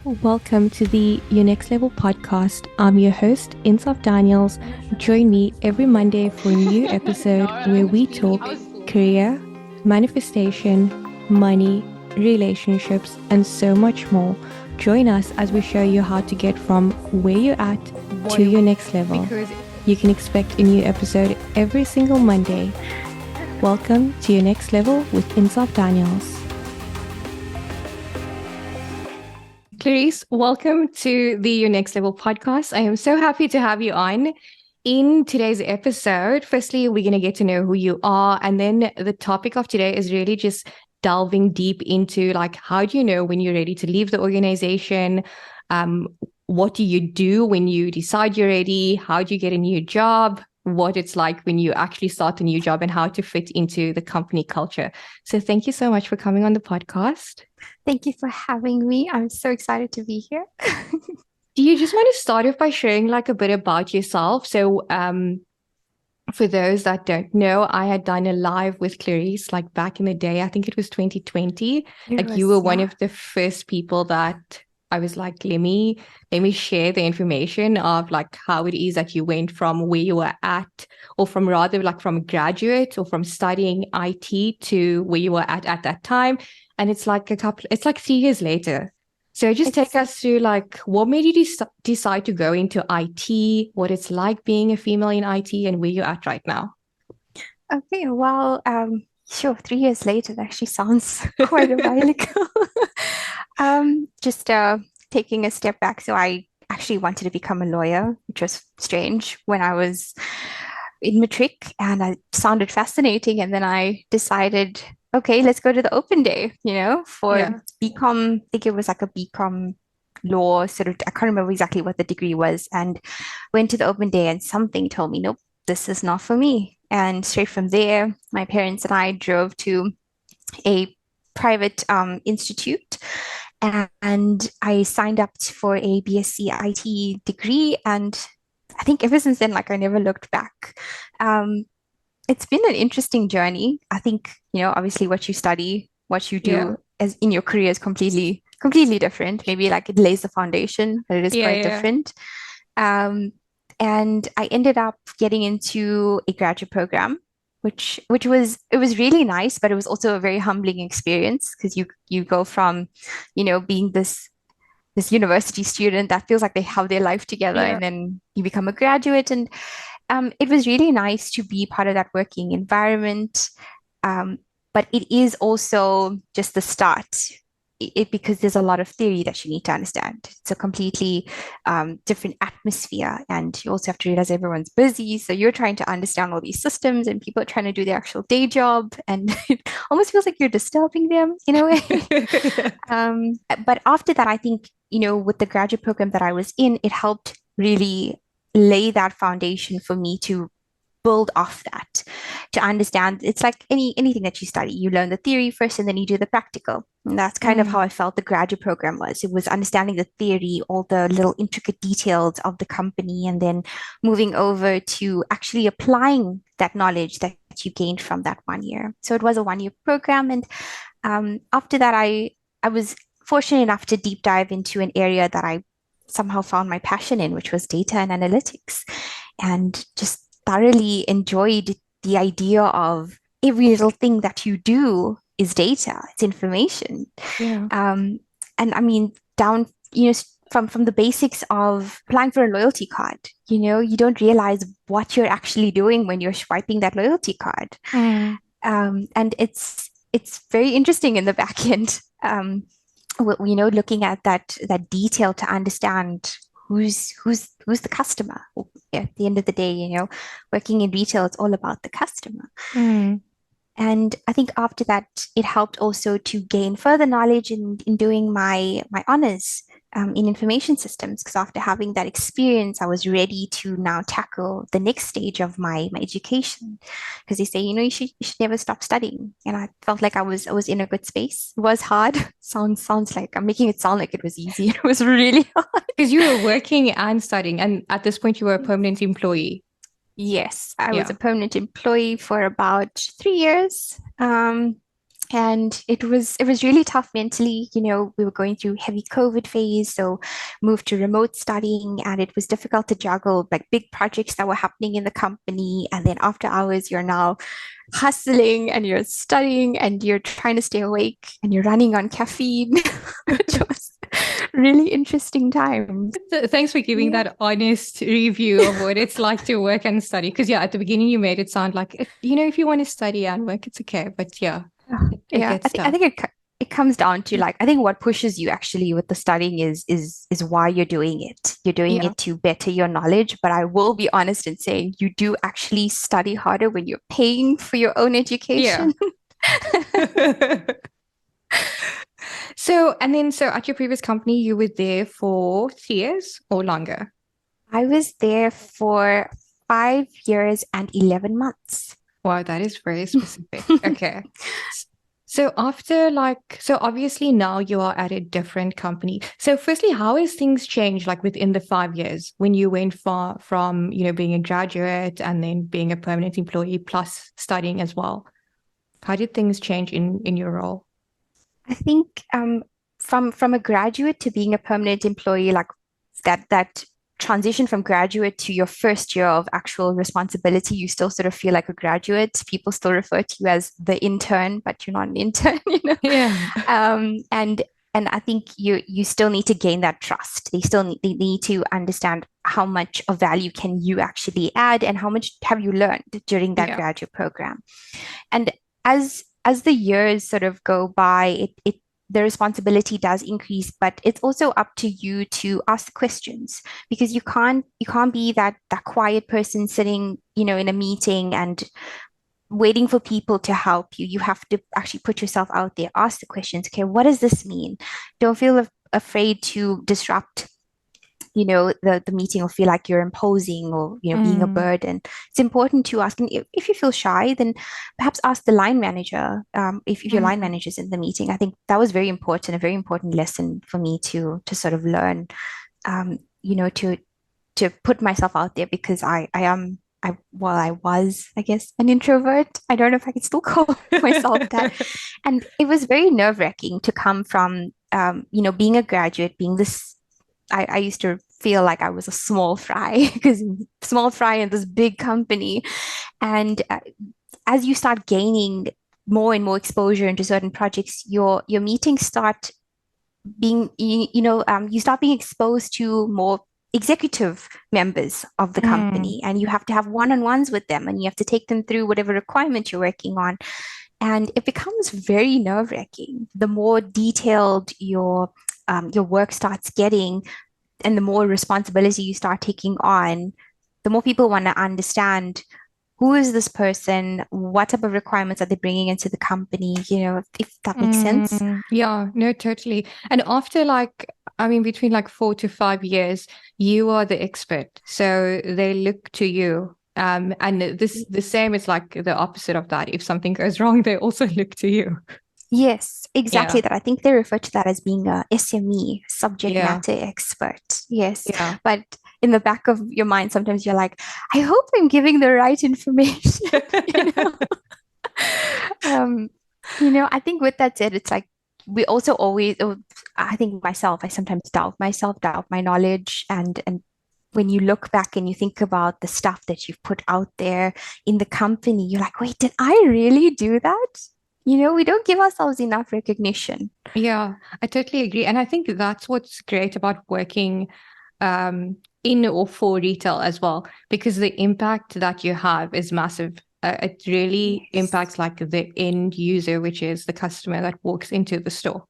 Welcome to the Your Next Level podcast. I'm your host, Insaaf Daniels. Join me every Monday for a new episode where we talk career, manifestation, money, relationships, and so much more. Join us as we show you how to get from where you're at to your next level. You can expect a new episode every single Monday. Welcome to Your Next Level with Insaaf Daniels. Clairese, welcome to the Your Next Level podcast. I am so happy to have you on. In today's episode, firstly, we're going to get to know who you are. And then the topic of today is really just delving deep into how do you know when you're ready to leave the organization? What do you do when you decide you're ready? How do you get a new job? What it's like when you actually start a new job and how to fit into the company culture. So thank you so much for coming on the podcast. Thank you for having me. I'm so excited to be here. Do you just want to start off by sharing a bit about yourself? So for those that don't know, I had done a live with Clairese back in the day. I think it was 2020. You were one of the first people that I was like, let me share the information of how it is that you went from where you were at, or from rather from a graduate or from studying IT to where you were at that time. And it's it's 3 years later. So just take us through what made you decide to go into IT, what it's like being a female in IT, and where you're at right now. Okay, well, sure. 3 years later, that actually sounds quite a while ago. Just taking a step back. So I actually wanted to become a lawyer, which was strange when I was in matric, and it sounded fascinating. And then I decided, okay, let's go to the open day, for BCom. I think it was like a BCom law sort of, I can't remember exactly what the degree was, and went to the open day and something told me, nope, this is not for me. And straight from there, my parents and I drove to a private institute, and I signed up for a BSc IT degree. And I think ever since then, I never looked back. It's been an interesting journey. I think, obviously what you study, what you do as in your career is completely different. Maybe it lays the foundation, but it is quite different. And I ended up getting into a graduate program, which was really nice, but it was also a very humbling experience because you go from, being this university student that feels like they have their life together, and then you become a graduate. And it was really nice to be part of that working environment. But it is also just the start. Because there's a lot of theory that you need to understand. It's a completely different atmosphere, and you also have to realize everyone's busy. So you're trying to understand all these systems, and people are trying to do their actual day job, and it almost feels like you're disturbing them in a way. But after that, I think, with the graduate program that I was in, it helped really lay that foundation for me to build off that, to understand. It's like anything that you study, you learn the theory first and then you do the practical. And that's kind of how I felt the graduate program was. It was understanding the theory, all the little intricate details of the company, and then moving over to actually applying that knowledge that you gained from that 1 year. So it was a 1 year program. And after that, I was fortunate enough to deep dive into an area that I somehow found my passion in, which was data and analytics, and just thoroughly enjoyed the idea of every little thing that you do is data, it's information. And I mean, down, from the basics of applying for a loyalty card, you don't realize what you're actually doing when you're swiping that loyalty card. And it's very interesting in the back end, looking at that detail to understand who's the customer. At the end of the day, working in retail, it's all about the customer. And I think after that, it helped also to gain further knowledge in doing my honors in information systems, because after having that experience, I was ready to now tackle the next stage of my education. Because they say, you should never stop studying, and I felt like I was in a good space. It was hard. Sounds like I'm making it sound like it was easy. It was really hard because you were working and studying, and at this point, you were a permanent employee. Yes, I was a permanent employee for about 3 years. And it was really tough mentally. We were going through heavy COVID phase, so moved to remote studying, and it was difficult to juggle like big projects that were happening in the company. And then after hours, you're now hustling and you're studying and you're trying to stay awake and you're running on caffeine, which was really interesting times. So thanks for giving Yeah. that honest review of what it's like to work and study. Because yeah, at the beginning you made it sound like if you want to study and work, it's okay. But yeah, it Yeah, gets I tough. think it comes down to like I think what pushes you actually with the studying is why you're doing it. You're doing Yeah. it to better your knowledge, but I will be honest in saying you do actually study harder when you're paying for your own Yeah. education. So at your previous company, you were there for 3 years or longer. I was there for 5 years and 11 months. Wow, that is very specific. Okay. S- So so obviously now you are at a different company. So firstly, how has things changed like within the 5 years when you went far from, being a graduate and then being a permanent employee plus studying as well? How did things change in your role? I think from a graduate to being a permanent employee, like that transition from graduate to your first year of actual responsibility, you still sort of feel like a graduate. People still refer to you as the intern, but you're not an intern, you know. Yeah. And I think you still need to gain that trust. They need to understand how much of value can you actually add and how much have you learned during that Yeah. graduate program. And as the years sort of go by, it the responsibility does increase, but it's also up to you to ask the questions because you can't be that quiet person sitting, in a meeting and waiting for people to help you. You have to actually put yourself out there, ask the questions. Okay, what does this mean? Don't feel afraid to disrupt the meeting or feel like you're imposing or being a Mm, burden. It's important to ask, and if you feel shy, then perhaps ask the line manager, if your line mm, manager's in the meeting. I think that was very important, a very important lesson for me to sort of learn, to put myself out there because I am I was, I guess, an introvert. I don't know if I could still call myself that. And it was very nerve-wracking to come from being a graduate, being this I used to feel like I was a small fry because small fry in this big company. And as you start gaining more and more exposure into certain projects, your meetings start being, you start being exposed to more executive members of the mm. company, and you have to have one-on-ones with them, and you have to take them through whatever requirement you're working on. And it becomes very nerve-wracking. The more detailed your work starts getting, and the more responsibility you start taking on, the more people want to understand who is this person, what type of requirements are they bringing into the company, if that makes sense. Yeah, no, totally. And after between like 4 to 5 years, you are the expert. So they look to you. And the same is like the opposite of that. If something goes wrong, they also look to you. Yes, exactly Yeah, that. I think they refer to that as being a SME, subject yeah, matter expert. Yes. yeah. But in the back of your mind, sometimes you're like, I hope I'm giving the right information, you know? Um, I think with that said, it's like we also always, I think myself, I sometimes doubt myself, doubt my knowledge. And when you look back and you think about the stuff that you've put out there in the company, you're like, wait, did I really do that? We don't give ourselves enough recognition. Yeah, I totally agree. And I think that's what's great about working in or for retail as well, because the impact that you have is massive. It really Yes. impacts like the end user, which is the customer that walks into the store.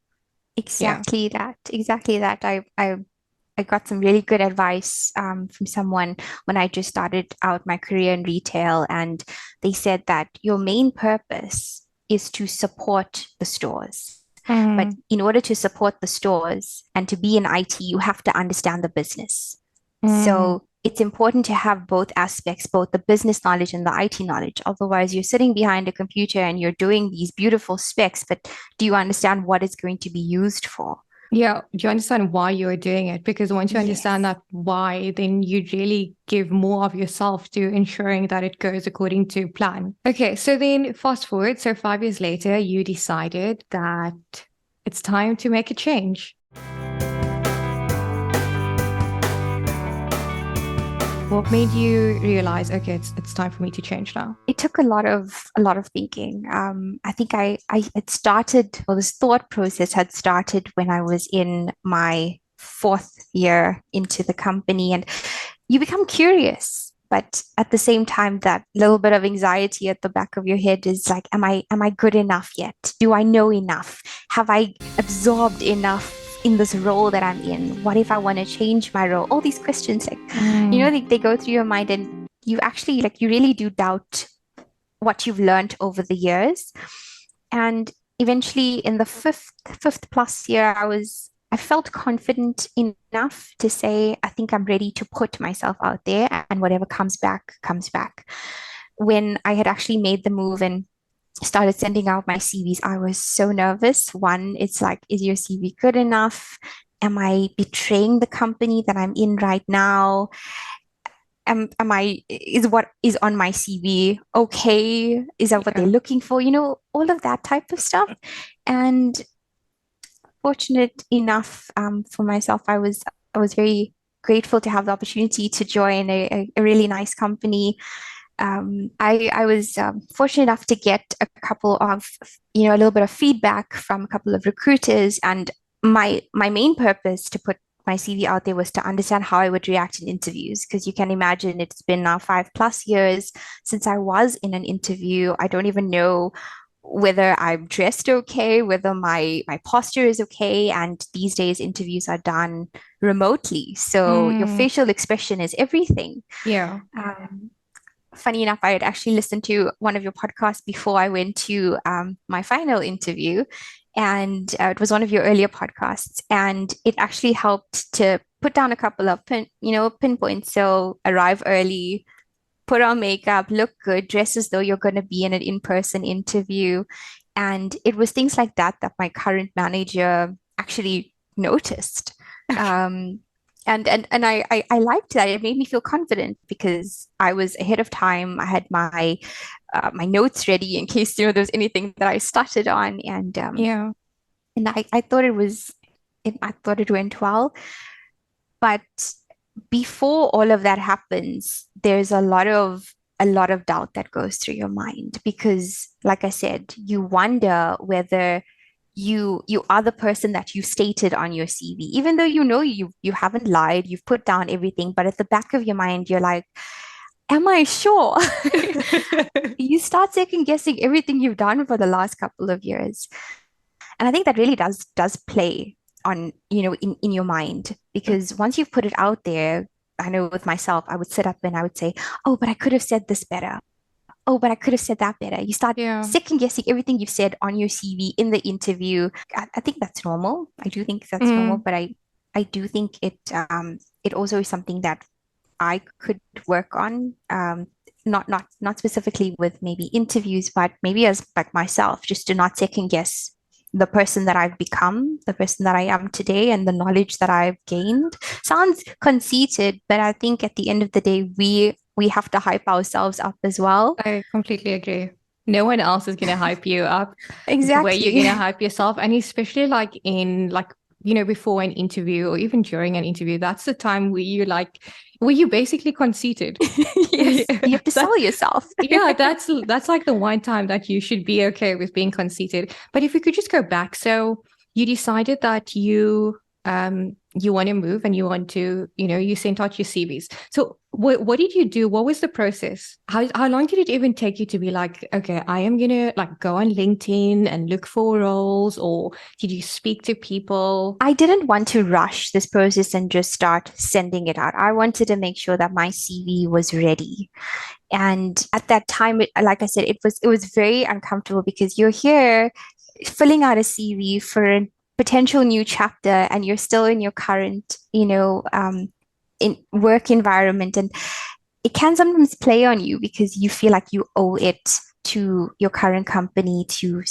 Yeah. Exactly that. Exactly that. I got some really good advice from someone when I just started out my career in retail, and they said that your main purpose is to support the stores. But Mm, in order to support the stores and to be in IT, you have to understand the business. mm. So it's important to have both aspects, both the business knowledge and the IT knowledge. Otherwise, you're sitting behind a computer and you're doing these beautiful specs, but do you understand what it's going to be used for? Yeah, do you understand why you're doing it? Because once you understand Yes. that why, then you really give more of yourself to ensuring that it goes according to plan. Okay, so then fast forward. So 5 years later, you decided that it's time to make a change. What made you realize, okay, it's time for me to change now? It took a lot of thinking. I think I it started, well, this thought process had started when I was in my fourth year into the company, and you become curious, but at the same time, that little bit of anxiety at the back of your head is like, am I good enough yet? Do I know enough? Have I absorbed enough in this role that I'm in? What if I want to change my role? All these questions, like, Mm, they go through your mind, and you actually, like, you really do doubt what you've learned over the years. And eventually, in the fifth plus year, I felt confident enough to say, I think I'm ready to put myself out there, and whatever comes back, comes back. When I had actually made the move and started sending out my CVs, I was so nervous. One, it's like, is your CV good enough? Am I betraying the company that I'm in right now? Am I, is what is on my CV okay? Is that what they're yeah. looking for? All of that type of stuff. And fortunate enough, for myself, I was very grateful to have the opportunity to join a really nice company. I was fortunate enough to get a couple of, a little bit of feedback from a couple of recruiters, and my main purpose to put my CV out there was to understand how I would react in interviews, because you can imagine it's been now 5+ years since I was in an interview. I don't even know whether I'm dressed okay, whether my posture is okay, and these days interviews are done remotely, so your Mm, facial expression is everything. yeah. Um, Funny enough, I had actually listened to one of your podcasts before I went to my final interview, and it was one of your earlier podcasts, and it actually helped to put down a couple of pinpoints. So arrive early, put on makeup, look good, dress as though you're going to be in an in-person interview, and it was things like that that my current manager actually noticed. Um, and I liked that. It made me feel confident because I was ahead of time. I had my notes ready in case there's anything that I started on, Yeah. and I thought I thought it went well. But before all of that happens, there's a lot of doubt that goes through your mind because, like I said, you wonder whether you are the person that you stated on your CV, even though you haven't lied, you've put down everything, but at the back of your mind, you're like, am I sure? You start second guessing everything you've done for the last couple of years. And I think that really does play on, in your mind, because once you've put it out there, I know with myself, I would sit up and I would say, oh, but I could have said this better. Oh, but I could have said that better. You start Yeah. second guessing everything you've said on your CV in the interview. I think that's normal. I do think that's normal, Mm, but I do think it also is something that I could work on. Not specifically with maybe interviews, but maybe as like myself, just to not second guess the person that I've become, the person that I am today, and the knowledge that I've gained. Sounds conceited, but I think at the end of the day, we have to hype ourselves up as well. I completely agree. No one else is going to hype you up the way you're going Exactly. to hype yourself. And especially like in like, before an interview or even during an interview, that's the time where you basically conceited. Yes, you have to That sell yourself. Yeah, that's like the one time that you should be okay with being conceited. But if we could just go back, so you decided that you want to move and you want to, you sent out your CVs. So what did you do? What was the process? How long did it even take you to be like, okay, I am gonna like go on LinkedIn and look for roles, or did you speak to people? I didn't want to rush this process and just start sending it out. I wanted to make sure that my CV was ready. And at that time, like I said, it was very uncomfortable because you're here filling out a CV for a potential new chapter, and you're still in your current, in work environment, and it can sometimes play on you because you feel like you owe it to your current company to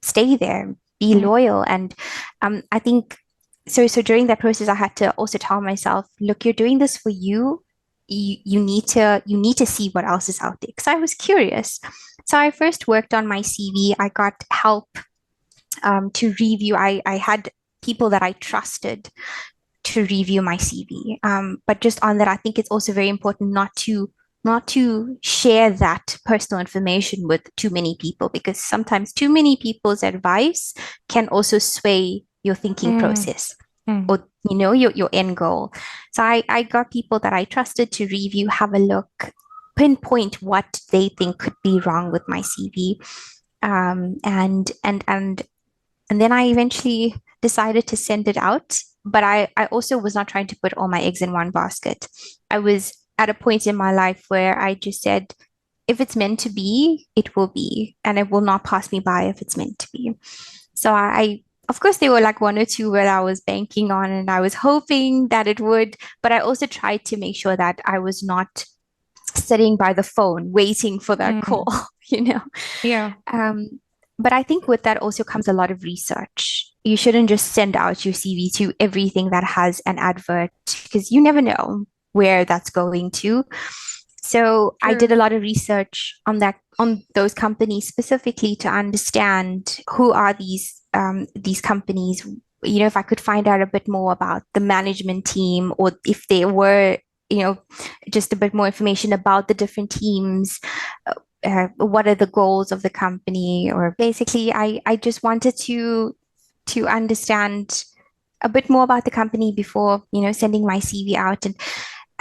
stay there, be Mm, loyal. And I think so during that process, I had to also tell myself, look, you're doing this for you. You need to see what else is out there. Because I was curious. So I first worked on my CV. I got help to review. I had people that I trusted to review my CV. But just on that, I think it's also very important not to share that personal information with too many people, because sometimes too many people's advice can also sway your thinking Mm, process, mm, or your end goal. So I got people that I trusted to review, have a look, pinpoint what they think could be wrong with my CV. And then I eventually decided to send it out. But I also was not trying to put all my eggs in one basket. I was at a point in my life where I just said, if it's meant to be, it will be, and it will not pass me by if it's meant to be. So of course, there were like one or two where I was banking on and I was hoping that it would, but I also tried to make sure that I was not sitting by the phone waiting for that call, mm. you know. Yeah. Um, but I think with that also comes a lot of research. You shouldn't just send out your CV to everything that has an advert, because you never know where that's going to. So I did True. a lot of research on those companies specifically to understand who are these companies. If I could find out a bit more about the management team, or if there were, just a bit more information about the different teams, what are the goals of the company, or basically I just wanted to understand a bit more about the company before, sending my CV out. And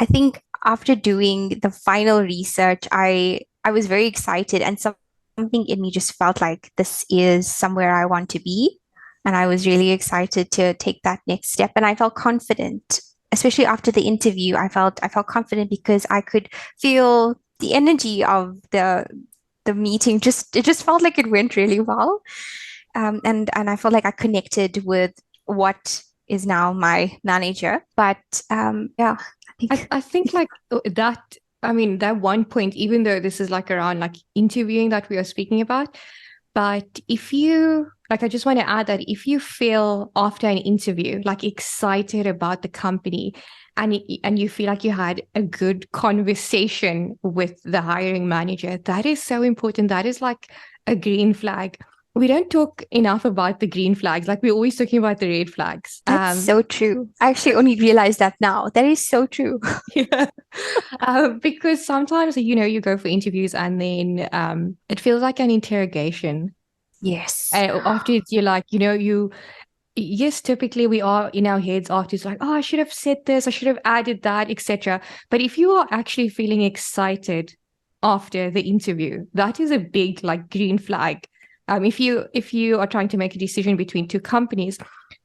I think after doing the final research, I was very excited, and something in me just felt like this is somewhere I want to be. And I was really excited to take that next step. And I felt confident, especially after the interview. I felt confident because I could feel the energy of the meeting. It just felt like it went really well. And I felt like I connected with what is now my manager. But yeah, I think I think like that, I mean, that one point, even though this is like around like interviewing that we are speaking about, but if you like, I just want to add that if you feel after an interview like excited about the company, and you feel like you had a good conversation with the hiring manager, that is so important. That is like a green flag. We don't talk enough about the green flags. Like we're always talking about the red flags. that's so true. I actually only realized that now. That is so true. Yeah. Because sometimes, you go for interviews and then it feels like an interrogation. Yes. And after you're like, yes, typically we are in our heads after it's like, oh, I should have said this, I should have added that, etc. But if you are actually feeling excited after the interview, that is a big like green flag. If you are trying to make a decision between two companies,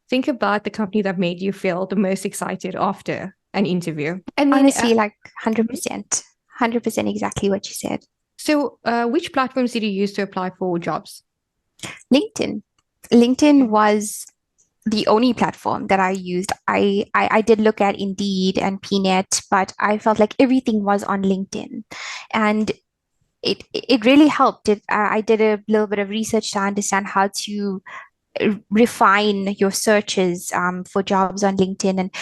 think about the company that made you feel the most excited after an interview. And then, Honestly, like 100%. 100% exactly what you said. so which platforms did you use to apply for jobs? LinkedIn. LinkedIn was the only platform that I used. I did look at Indeed and PNet, but I felt like everything was on LinkedIn. And it really helped. I did a little bit of research to understand how to refine your searches for jobs on LinkedIn. And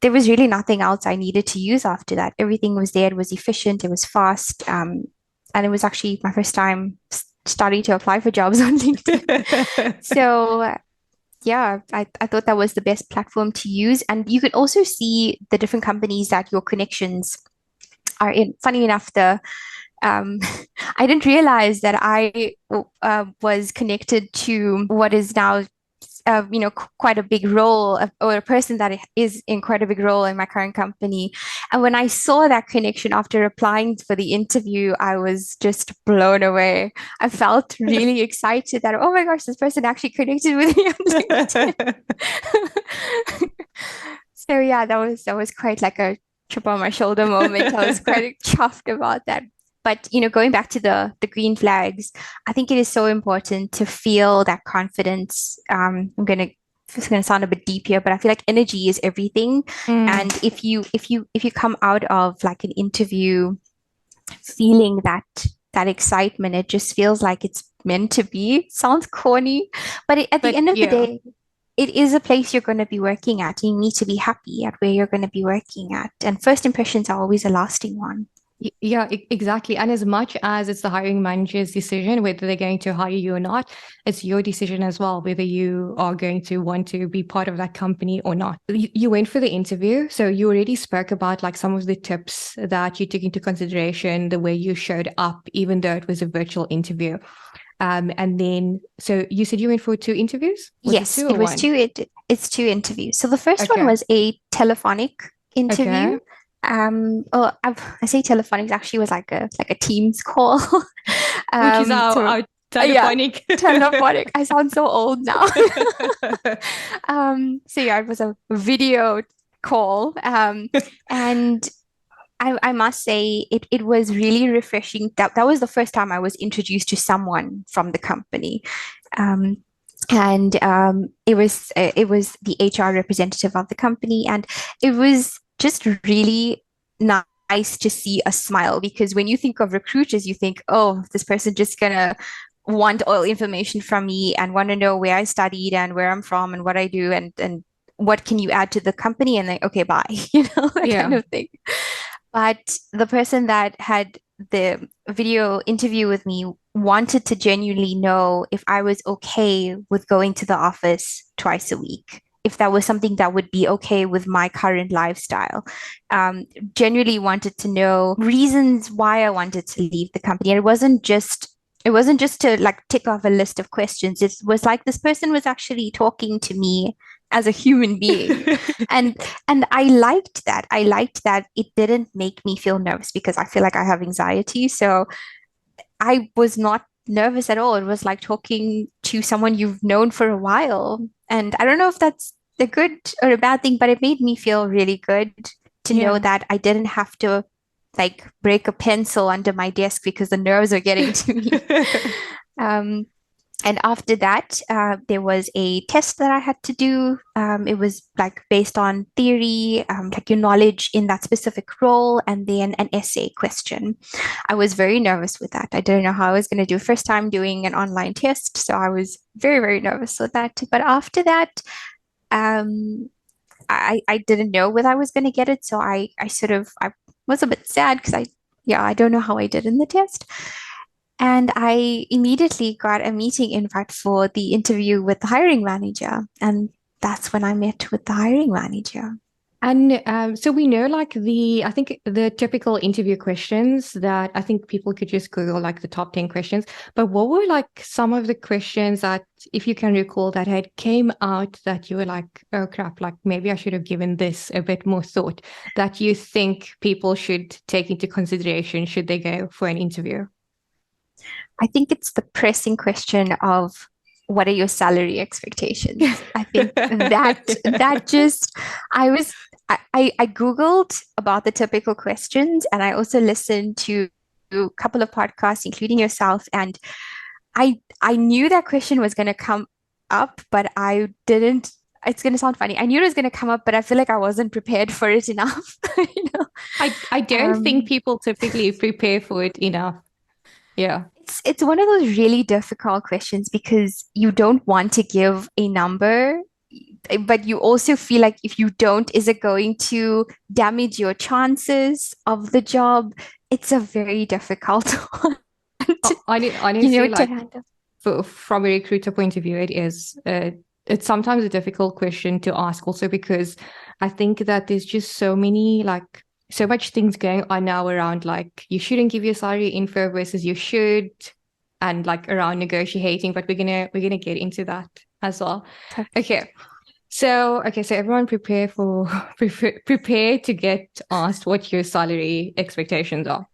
there was really nothing else I needed to use after that. Everything was there. It was efficient. It was fast. And it was actually my first time starting to apply for jobs on LinkedIn. So yeah, I thought that was the best platform to use. And you can also see the different companies that your connections are in. Funny enough, um, I didn't realize that I was connected to what is now, quite a big role, or a person that is in quite a big role in my current company. And when I saw that connection after applying for the interview, I was just blown away. I felt really excited that, oh my gosh, this person actually connected with me on LinkedIn. So yeah, that was quite like a chip on my shoulder moment. I was quite chuffed about that. But going back to the green flags, I think it is so important to feel that confidence. It's gonna sound a bit deep here, but I feel like energy is everything. Mm. And if you come out of like an interview feeling that excitement, it just feels like it's meant to be. Sounds corny, but at the But end of the yeah, day, it is a place you're going to be working at. You need to be happy at where you're going to be working at. And first impressions are always a lasting one. Yeah, exactly. And as much as it's the hiring manager's decision whether they're going to hire you or not, it's your decision as well whether you are going to want to be part of that company or not. You went for the interview, so you already spoke about like some of the tips that you took into consideration, the way you showed up, even though it was a virtual interview. And then, so you said you went for 2 interviews? Was Yes, it two it or was one? it's 2 interviews. So the first one Okay. was a telephonic Okay. interview. I say telephonic, it actually was like a Teams call. Which is So our yeah, telephonic. telephonic. I sound so old now. So yeah, it was a video call. And I must say it was really refreshing. That was the first time I was introduced to someone from the company. Um, and it was the HR representative of the company, and it was just really nice to see a smile, because when you think of recruiters, you think, oh, this person just gonna want all information from me and want to know where I studied and where I'm from and what I do, and what can you add to the company, and then okay, bye, that kind Yeah. of thing. But the person that had the video interview with me wanted to genuinely know if I was okay with going to the office twice a week, if that was something that would be okay with my current lifestyle. Um, Genuinely wanted to know reasons why I wanted to leave the company. And it wasn't just to like tick off a list of questions. It was like this person was actually talking to me as a human being. And and I liked that it didn't make me feel nervous, because I feel like I have anxiety. So I was not nervous at all. It was like talking to someone you've known for a while. And I don't know if that's a good or a bad thing, but it made me feel really good to know Yeah. that I didn't have to like break a pencil under my desk because the nerves are getting to me. Um, and after that, there was a test that I had to do. It was like based on theory, like your knowledge in that specific role, and then an essay question. I was very nervous with that. I didn't know how I was going to do. First time doing an online test, so I was very, very nervous with that. But after that, um, I didn't know whether I was going to get it, so I was a bit sad because I don't know how I did in the test. And I immediately got a meeting invite for the interview with the hiring manager. And that's when I met with the hiring manager. And so we know I think the typical interview questions that I think people could just Google like the top 10 questions. But what were like some of the questions that, if you can recall, that had came out that you were like, oh crap, like maybe I should have given this a bit more thought, that you think people should take into consideration should they go for an interview? I think it's the pressing question of what are your salary expectations? I think that just I was I Googled about the typical questions, and I also listened to a couple of podcasts, including yourself, and I knew that question was going to come up, but I didn't. It's going to sound funny. I knew it was going to come up, but I feel like I wasn't prepared for it enough. You know, I don't think um, people typically prepare for it enough. Yeah. it's one of those really difficult questions because you don't want to give a number, but you also feel like if you don't, is it going to damage your chances of the job? It's a very difficult one to, Honestly, to like handle. from a recruiter point of view, it is. It's sometimes a difficult question to ask, also because I think that there's just so much things going on now around like you shouldn't give your salary info versus you should, and like around negotiating. But we're gonna get into that as well. Perfect. Okay, so everyone prepare to get asked what your salary expectations are.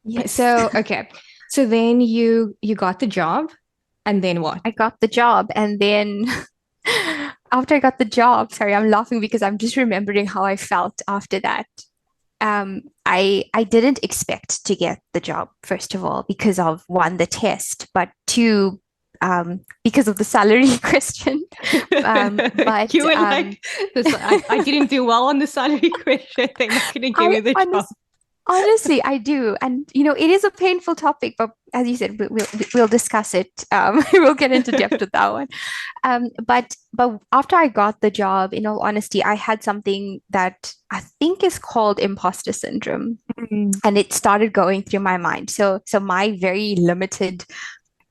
Yes. So okay, so then you got the job, and then what? I got the job, and then after I got the job, sorry, I'm laughing because I'm just remembering how I felt after that. I didn't expect to get the job, first of all, because of one, the test, but two, because of the salary question. But You were like, I didn't do well on the salary question. They're not going to give I me the job. honest, Honestly, I do. And, it is a painful topic, but as you said, we'll discuss it. We'll get into depth with that one. But after I got the job, in all honesty, I had something that I think is called imposter syndrome. Mm. And it started going through my mind. So my very limited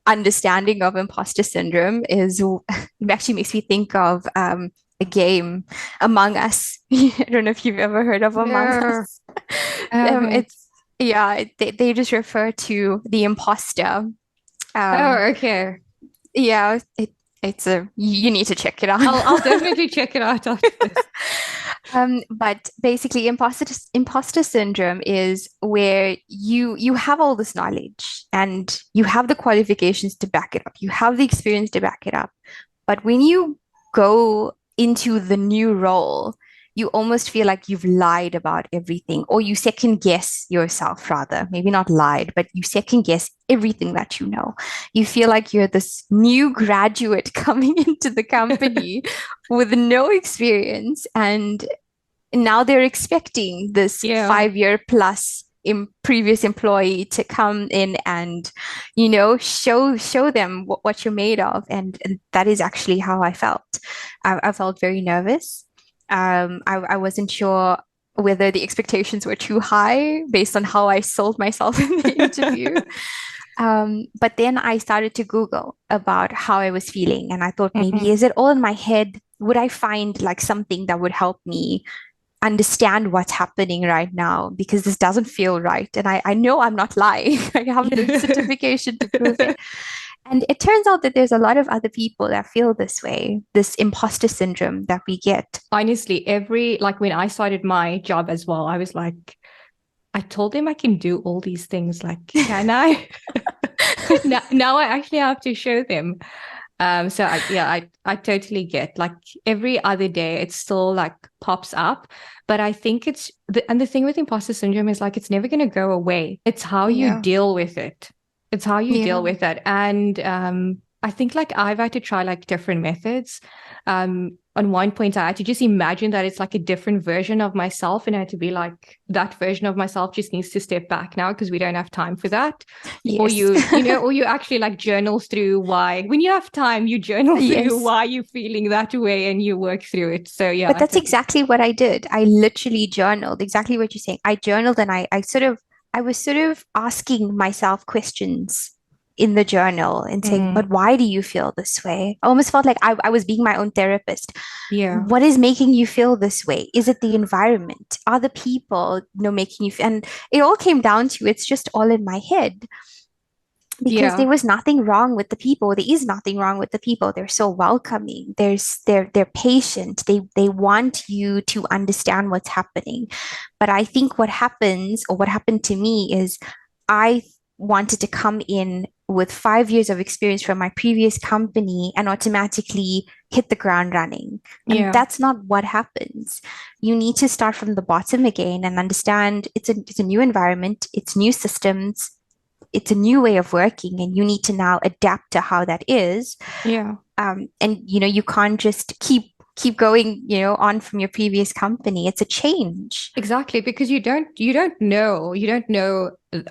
understanding of imposter syndrome is it actually makes me think of a game, Among Us. I don't know if you've ever heard of Among No, Us. I haven't. It's yeah, they just refer to the imposter. Um, Oh, okay. yeah, it's a you need to check it out. I'll definitely check it out after this. But basically, imposter syndrome is where you have all this knowledge and you have the qualifications to back it up. You have the experience to back it up. But when you go into the new role, you almost feel like you've lied about everything, or you second guess yourself, rather. Maybe not lied, but you second guess everything that you know. You feel like you're this new graduate coming into the company with no experience, and now they're expecting this Yeah. 5 year plus previous employee to come in and show them what you're made of, and that is actually how I felt. I felt very nervous. I wasn't sure whether the expectations were too high based on how I sold myself in the interview. But then I started to Google about how I was feeling, and I thought, maybe, Mhm. is it all in my head? Would I find like something that would help me understand what's happening right now? Because this doesn't feel right. And I know I'm not lying. I have the certification to prove it. And it turns out that there's a lot of other people that feel this way, this imposter syndrome that we get. Honestly, like when I started my job as well, I was like, I told them I can do all these things. Like, can I? Now I actually have to show them. So I totally get, like, every other day it still like pops up, but I think and the thing with imposter syndrome is like it's never going to go away. It's how you Yeah. deal with it. It's how you deal Yeah. with it. And I think like I've had to try like different methods. On one point, I had to just imagine that it's like a different version of myself, and I had to be like, that version of myself just needs to step back now because we don't have time for that. Or Yes. or you actually like journal through why, when you have time, you journal through Yes. why you're feeling that way and you work through it. So yeah, But that's exactly what I did. I literally journaled exactly what you're saying. I journaled, and I was sort of asking myself questions in the journal and saying, Mm, but why do you feel this way? I almost felt like I was being my own therapist. yeah, What is making you feel this way? Is it the environment? Are the people, making you feel? And it all came down to, it's just all in my head, because yeah, there was nothing wrong with the people. There is nothing wrong with the people. They're so welcoming. They're patient. They want you to understand what's happening. But I think what happens, or what happened to me, is I wanted to come in with 5 years of experience from my previous company and automatically hit the ground running. And yeah. that's not what happens. You need to start from the bottom again and understand it's a new environment, it's new systems, it's a new way of working, and you need to now adapt to how that is. Yeah. And you can't just keep going, on from your previous company. It's a change. Exactly, because you don't know.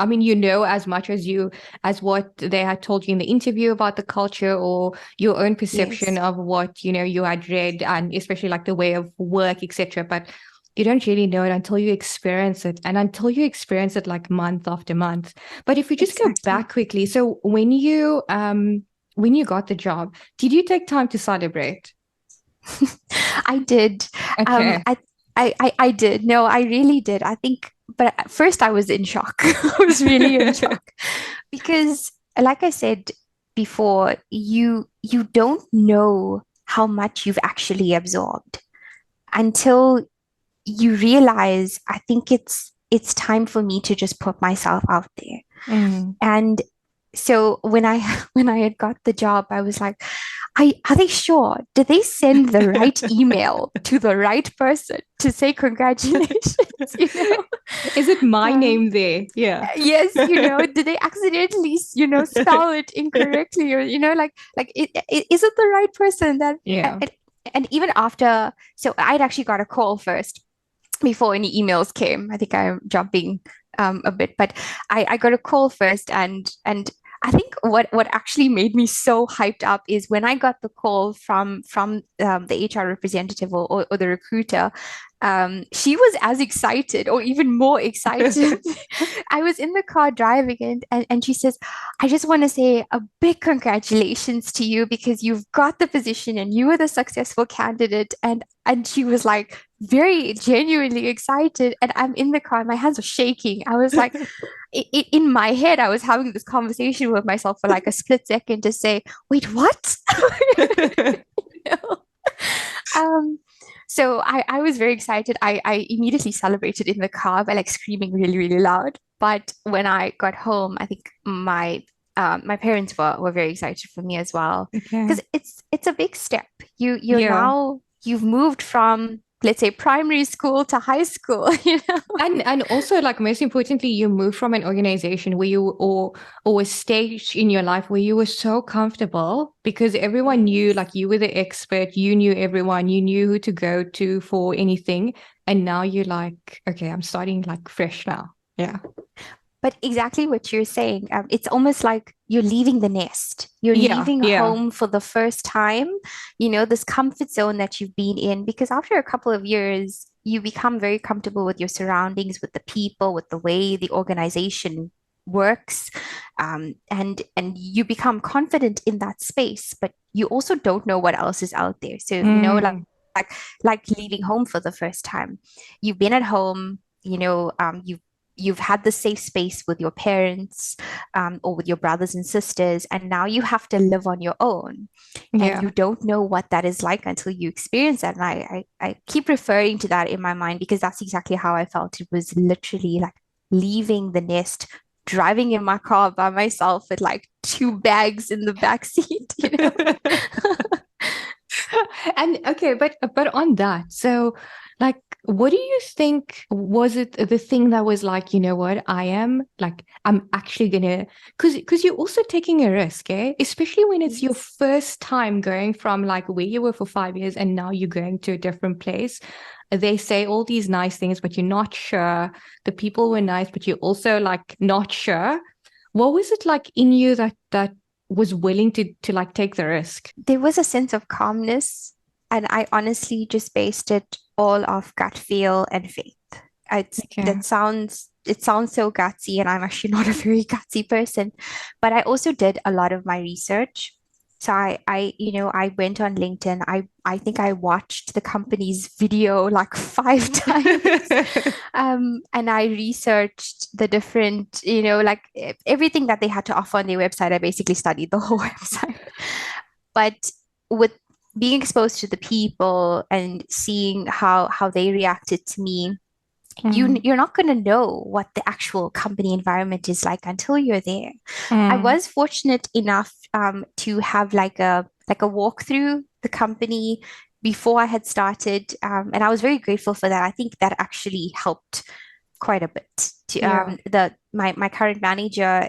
I mean, you know as much as what they had told you in the interview about the culture, or your own perception Yes. of what you had read, and especially like the way of work, etc. But you don't really know it until you experience it, and until you experience it like month after month. But if we just go Exactly. back quickly, so when you got the job, did you take time to celebrate? I did. Um, Okay. I, I did. No, I really did. I think, but at first I was in shock. I was really in shock because, like I said before, you don't know how much you've actually absorbed until you realize, I think it's time for me to just put myself out there. Mm. And so when I when I had got the job, I was like, are they sure? Did they send the right email to the right person to say congratulations? You know? Is it my Um, name there? Yeah. yes, did they accidentally, spell it incorrectly, or is it the right person that Yeah. and even after, so I'd actually got a call first before any emails came. I think I'm jumping a bit. But I got a call first, and I think what actually made me so hyped up is when I got the call from the HR representative or the recruiter. She was as excited or even more excited. I was in the car driving, and she says, I just want to say a big congratulations to you because you've got the position and you were the successful candidate. And she was like very genuinely excited. And I'm in the car, my hands are shaking. I was like, in my head, I was having this conversation with myself for like a split second to say, wait, what? Um, so I was very excited. I immediately celebrated in the car by like screaming really, really loud. But when I got home, I think my parents were very excited for me as well Okay. because it's a big step. Yeah. You've moved from, let's say, primary school to high school, you know? And also, like, most importantly, you move from an organization where you or a stage in your life where you were so comfortable because everyone knew, like, you were the expert, you knew everyone, you knew who to go to for anything. And now you're like, okay, I'm starting like fresh now. Yeah. But exactly what you're saying, it's almost like you're leaving the nest. You're Yeah. leaving Yeah. home for the first time, this comfort zone that you've been in, because after a couple of years, you become very comfortable with your surroundings, with the people, with the way the organization works, and you become confident in that space. But you also don't know what else is out there. So, Mm. like like leaving home for the first time. You've been at home, you've had the safe space with your parents, or with your brothers and sisters, and now you have to live on your own. And Yeah. you don't know what that is like until you experience that. And I keep referring to that in my mind because that's exactly how I felt. It was literally like leaving the nest, driving in my car by myself with like two bags in the back seat, you know? And okay, but on that, so like, what do you think was it the thing that was like, you know what, I'm actually gonna, because you're also taking a risk, eh? Especially when it's your Yes. first time going from like where you were for 5 years and now you're going to a different place. They say all these nice things, but you're not sure. The people were nice, but you're also like not sure. What was it like in you that was willing to like take the risk? There was a sense of calmness, and I honestly just based it all off gut feel and faith. Okay. It sounds so gutsy, and I'm actually not a very gutsy person, but I also did a lot of my research. So I went on LinkedIn. I think I watched the company's video like 5 times. And I researched the different, like everything that they had to offer on their website. I basically studied the whole website. But with being exposed to the people and seeing how they reacted to me, Mm, you're not going to know what the actual company environment is like until you're there. I mm, was fortunate enough to have like a walk through the company before I had started, and I was very grateful for that. I think that actually helped quite a bit. To yeah. the my current manager,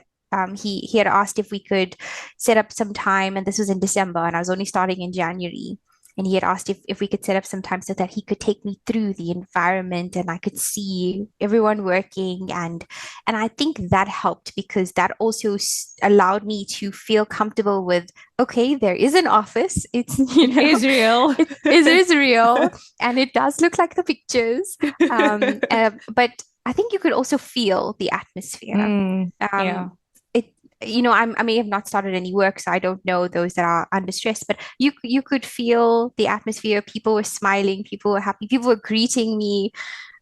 he had asked if we could set up some time, and this was in December, and I was only starting in January. And he had asked if we could set up some time so that he could take me through the environment and I could see everyone working. And I think that helped because that also allowed me to feel comfortable with, okay, there is an office. It's, Israel. it is real and it does look like the pictures. But I think you could also feel the atmosphere. Yeah. Um, it, I may have not started any work, so I don't know those that are under stress, but you could feel the atmosphere. People were smiling, people were happy, people were greeting me,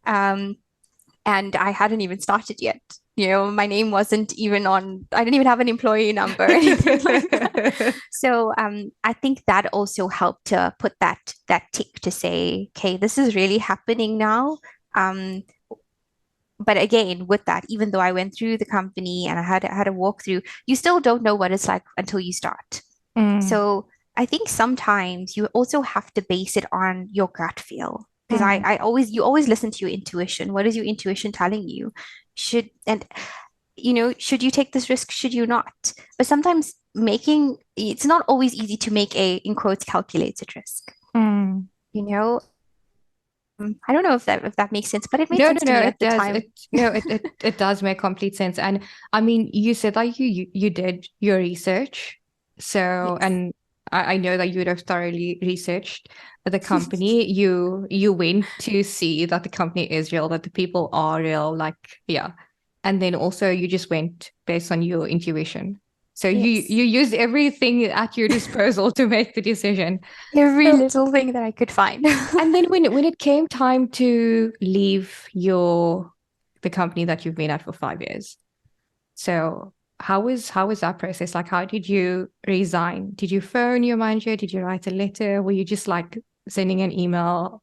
um, and I hadn't even started yet. My name wasn't even on. I didn't even have an employee number or anything like that. So I think that also helped to put that tick to say, okay, this is really happening now. Um, but again, with that, even though I went through the company and I had a walkthrough, you still don't know what it's like until you start. Mm, So I think sometimes you also have to base it on your gut feel. Because mm. you always listen to your intuition. What is your intuition telling you? Should you take this risk? Should you not? But sometimes it's not always easy to make a, in quotes, calculated risk. Mm. You know, I don't know if that makes sense, but it made No, no, sense to no, me at it the does. time. It does make complete sense. And I mean, you said that you did your research. So, Yes. and I know that you would have thoroughly researched the company. You went to see that the company is real, that the people are real, like, yeah. And then also you just went based on your intuition. So Yes. you used everything at your disposal to make the decision. Every So, little thing that I could find. and then when it came time to leave the company that you've been at for 5 years, so how was that process? Like, how did you resign? Did you phone your manager? Did you write a letter? Were you just like sending an email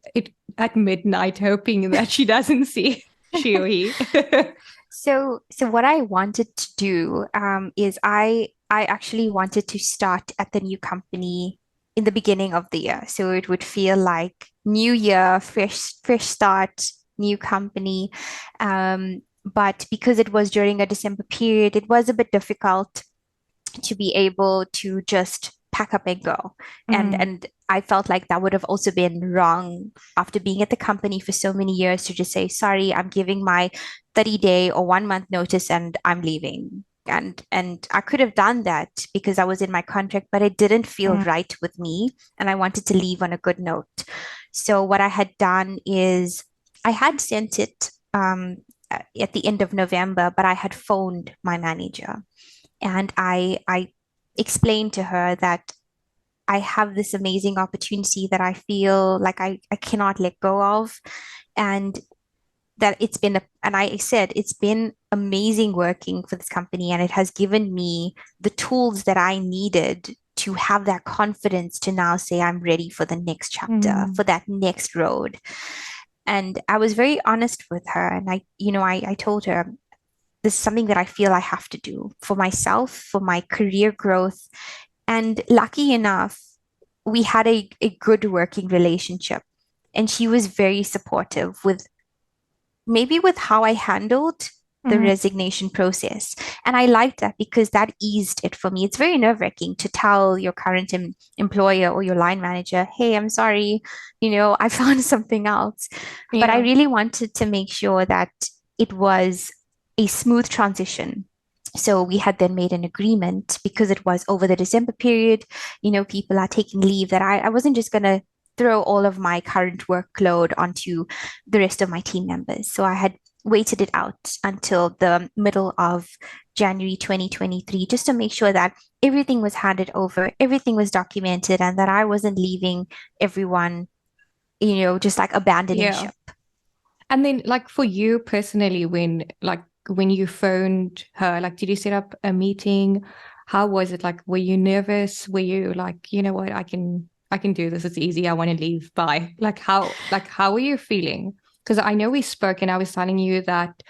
at midnight, hoping that she doesn't see she or he? So what I wanted to do is I actually wanted to start at the new company in the beginning of the year. So it would feel like new year, fresh start, new company. But because it was during a December period, it was a bit difficult to be able to just pack up and go. Mm, And I felt like that would have also been wrong after being at the company for so many years to just say, sorry, I'm giving my 30-day or 1 month notice and I'm leaving. And I could have done that because I was in my contract, but it didn't feel mm, right with me. And I wanted to leave on a good note. So what I had done is I had sent it at the end of November, but I had phoned my manager and I explained to her that I have this amazing opportunity that I feel like I cannot let go of. And that and I said it's been amazing working for this company, and it has given me the tools that I needed to have that confidence to now say I'm ready for the next chapter, mm, for that next road. And I was very honest with her, and I told her this is something that I feel I have to do for myself, for my career growth. And lucky enough, we had a good working relationship. And she was very supportive with maybe with how I handled the mm. resignation process. And I liked that because that eased it for me. It's very nerve-wracking to tell your current employer or your line manager, hey, I'm sorry, I found something else. But I Yeah. really wanted to make sure that it was a smooth transition. So we had then made an agreement because it was over the December period, people are taking leave that I wasn't just going to throw all of my current workload onto the rest of my team members. So I had waited it out until the middle of January 2023 just to make sure that everything was handed over, everything was documented, and that I wasn't leaving everyone, just like abandoning Yeah. ship. And then like for you personally, when you phoned her, like did you set up a meeting? How was it? Like were you nervous? Were you like, you know what, I can do this. It's easy. I want to leave. Bye. Like how were you feeling? Because I know we spoke and I was telling you that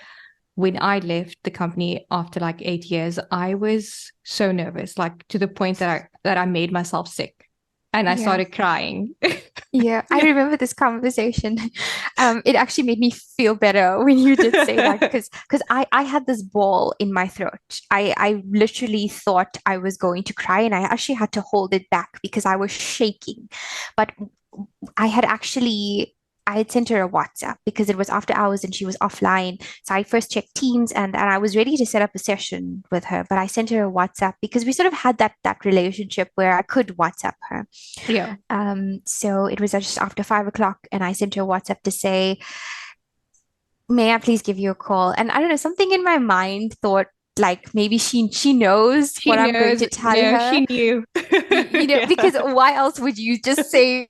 when I left the company after like 8 years, I was so nervous, like to the point that I made myself sick and I Yeah. started crying. Yeah, I Yeah. remember this conversation. It actually made me feel better when you did say that because I had this ball in my throat. I literally thought I was going to cry, and I actually had to hold it back because I was shaking. But I had actually I had sent her a WhatsApp because it was after hours and she was offline. So I first checked Teams, and I was ready to set up a session with her, but I sent her a WhatsApp because we sort of had that relationship where I could WhatsApp her. Yeah. So it was just after 5 o'clock, and I sent her a WhatsApp to say, may I please give you a call? And I don't know, something in my mind thought like maybe she knows She what I'm going knows. to tell No, her. she knew. Because Yeah. why else would you just say,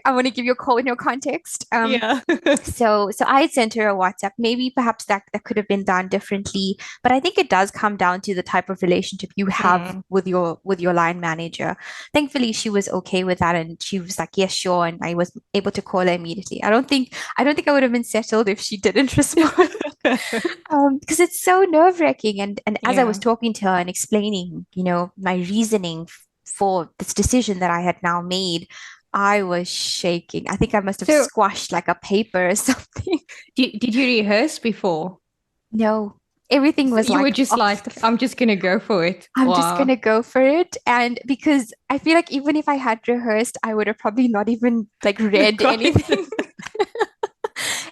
I want to give you a call with no context? Yeah. So I had sent her a WhatsApp. Maybe perhaps that could have been done differently, but I think it does come down to the type of relationship you have Mm. with your line manager. Thankfully, she was okay with that, and she was like, "Yes, sure," and I was able to call her immediately. I don't think I would have been settled if she didn't respond. Because it's so nerve-wracking. And as I was Yeah. talking to her and explaining, my reasoning for this decision that I had now made, I was shaking. I think I must have So squashed like a paper or something. did you rehearse before? No, everything So was you were like just off like, I'm just gonna go for it. I'm just Wow. gonna go for it. And because I feel like even if I had rehearsed, I would have probably not even like read Got it. anything.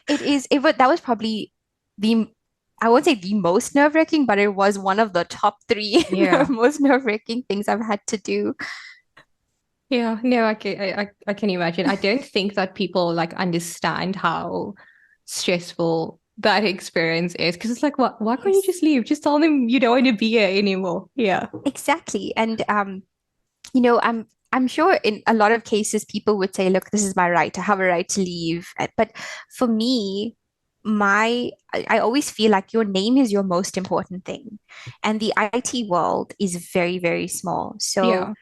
That was probably the, I won't say the most nerve-wracking, but it was one of the top three Yeah. most nerve-wracking things I've had to do. Yeah, no, I can imagine. I don't think that people like understand how stressful that experience is because it's like, what? Why can't you Yes, just leave? Just tell them you don't want to be here anymore. Yeah. exactly. And I'm sure in a lot of cases people would say, look, this is my right. I have a right to leave. But for me, I always feel like your name is your most important thing. And the IT world is very, very small. So Yeah.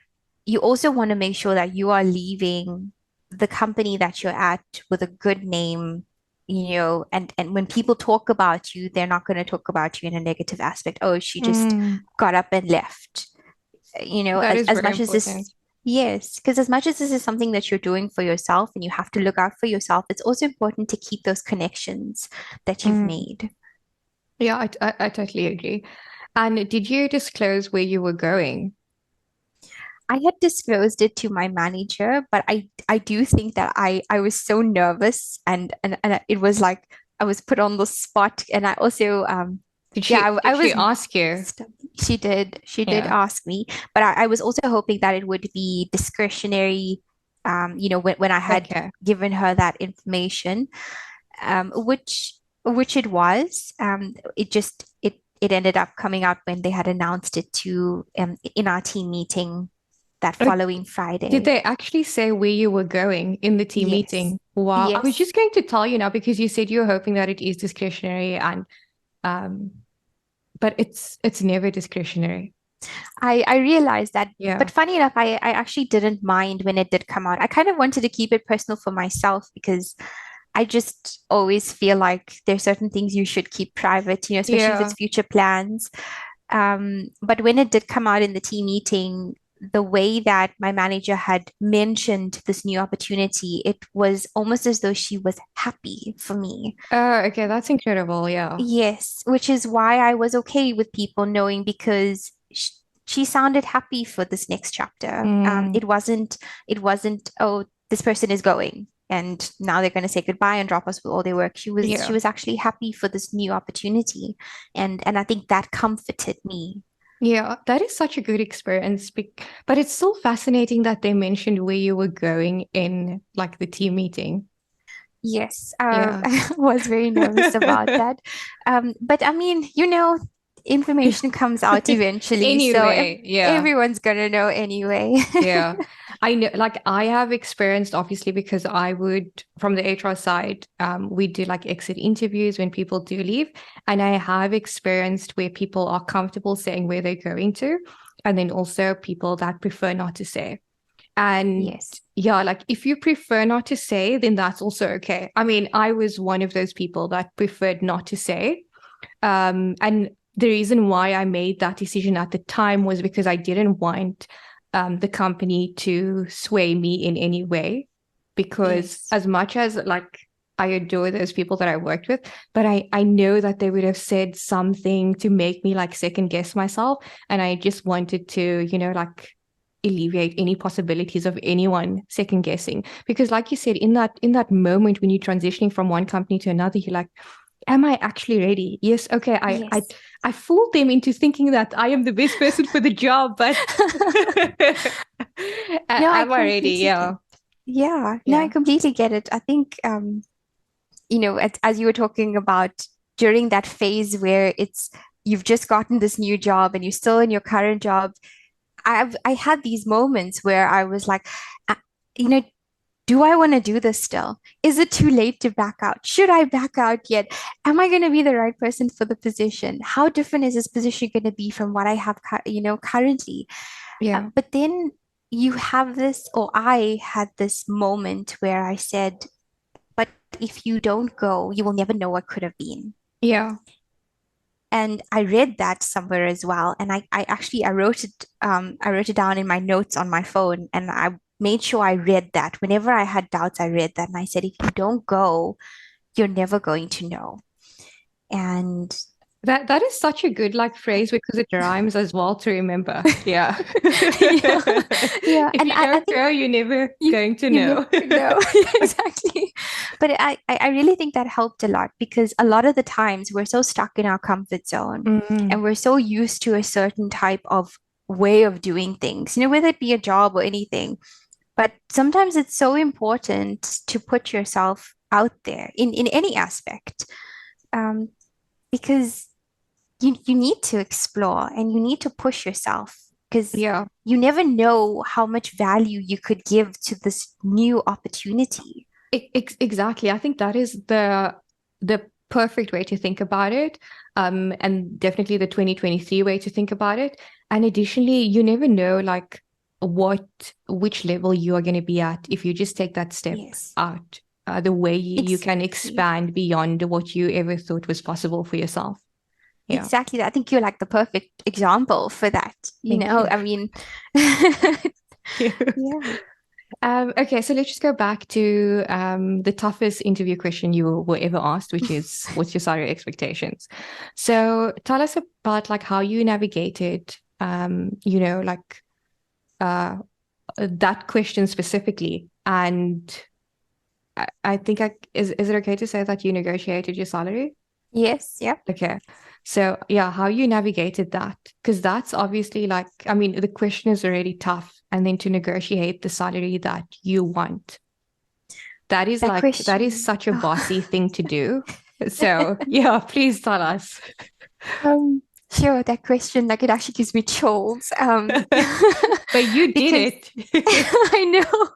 you also want to make sure that you are leaving the company that you're at with a good name, and when people talk about you, they're not going to talk about you in a negative aspect. Oh, she just Mm, got up and left. that is As very much as important. this, yes, because as much as this is something that you're doing for yourself and you have to look out for yourself, it's also important to keep those connections that you've Mm. made. Yeah, I totally agree. And did you disclose where you were going? I had disclosed it to my manager, but I do think that I was so nervous, and it was like I was put on the spot, and I also yeah, I Did she was ask you? she did Yeah. ask me, but I was also hoping that it would be discretionary, when I had Okay. given her that information, which it was. It ended up coming out when they had announced it to in our team meeting that Uh, following Did Friday. they actually say where you were going in the team Yes. meeting? Wow. I was Yes. just going to tell you now because you said you're hoping that it is discretionary and um but it's never discretionary. I realized that, Yeah. but funny enough, I actually didn't mind when it did come out. I kind of wanted to keep it personal for myself because I just always feel like there's certain things you should keep private, especially if it's Yeah. future plans. But when it did come out in the team meeting, the way that my manager had mentioned this new opportunity, it was almost as though she was happy for me. Oh, okay, that's incredible. Yeah. Yes, which is why I was okay with people knowing because she sounded happy for this next chapter. Mm, It wasn't, oh, this person is going and now they're going to say goodbye and drop us with all their work. She yeah. was actually happy for this new opportunity, and I think that comforted me. Yeah, that is such a good experience. But it's still fascinating that they mentioned where you were going in like the team meeting. Yes, Yeah. I was very nervous about that. But I mean, information comes out eventually, so Anyway, yeah. everyone's gonna know anyway. Yeah. I know, like I have experienced obviously because I would from the HR side, we do like exit interviews when people do leave. And I have experienced where people are comfortable saying where they're going to, and then also people that prefer not to say. And Yes. yeah, like if you prefer not to say, then that's also okay. I mean, I was one of those people that preferred not to say. And the reason why I made that decision at the time was because I didn't want the company to sway me in any way. Because Yes. as much as like I adore those people that I worked with, but I know that they would have said something to make me like second guess myself. And I just wanted to, like alleviate any possibilities of anyone second guessing. Because like you said, in that moment when you're transitioning from one company to another, you're like, am I actually ready? Yes, okay. Yes. I fooled them into thinking that I am the best person for the job, but No, I am I ready? completely get Yeah. it. Yeah, no, I Yeah. completely get it. I think, as you were talking about during that phase where you've just gotten this new job and you're still in your current job, I had these moments where I was like, uh, you know, do I want to do this still? Is it too late to back out? Should I back out yet? Am I going to be the right person for the position? How different is this position going to be from what I have, currently? Yeah. But then you have this, or I had this moment where I said, but if you don't go, you will never know what could have been. Yeah. And I read that somewhere as well. And I wrote it down in my notes on my phone. And I made sure I read that. Whenever I had doubts, I read that. And I said, if you don't go, you're never going to know. And That is such a good like phrase because it rhymes as well to remember. Yeah. Yeah, yeah. If And you I don't think know, you're never you going to you never know. know. Exactly. But I really think that helped a lot because a lot of the times we're so stuck in our comfort zone Mm, and we're so used to a certain type of way of doing things, whether it be a job or anything. But sometimes it's so important to put yourself out there in any aspect, um, because you need to explore and you need to push yourself because yeah, you never know how much value you could give to this new opportunity. exactly. I think that is the perfect way to think about it. And definitely the 2023 way to think about it. And additionally, you never know like which level you are going to be at if you just take that step Yes, out. The way you can exactly. expand beyond what you ever thought was possible for yourself. Yeah. Exactly. I think you're like the perfect example for that. Thank you. I mean, yeah. Okay, so let's just go back to the toughest interview question you were ever asked, which is what's your salary expectations? So tell us about like how you navigated, like that question specifically. And I think is it okay to say that you negotiated your salary? Yes, yeah. Okay. So yeah, how you navigated that? Because that's obviously like, I mean, the question is already tough. And then to negotiate the salary that you want. That That is question. such a bossy Oh. thing to do. So yeah, please tell us. Um, sure, that question, like it actually gives me chills. But you did Because it. I know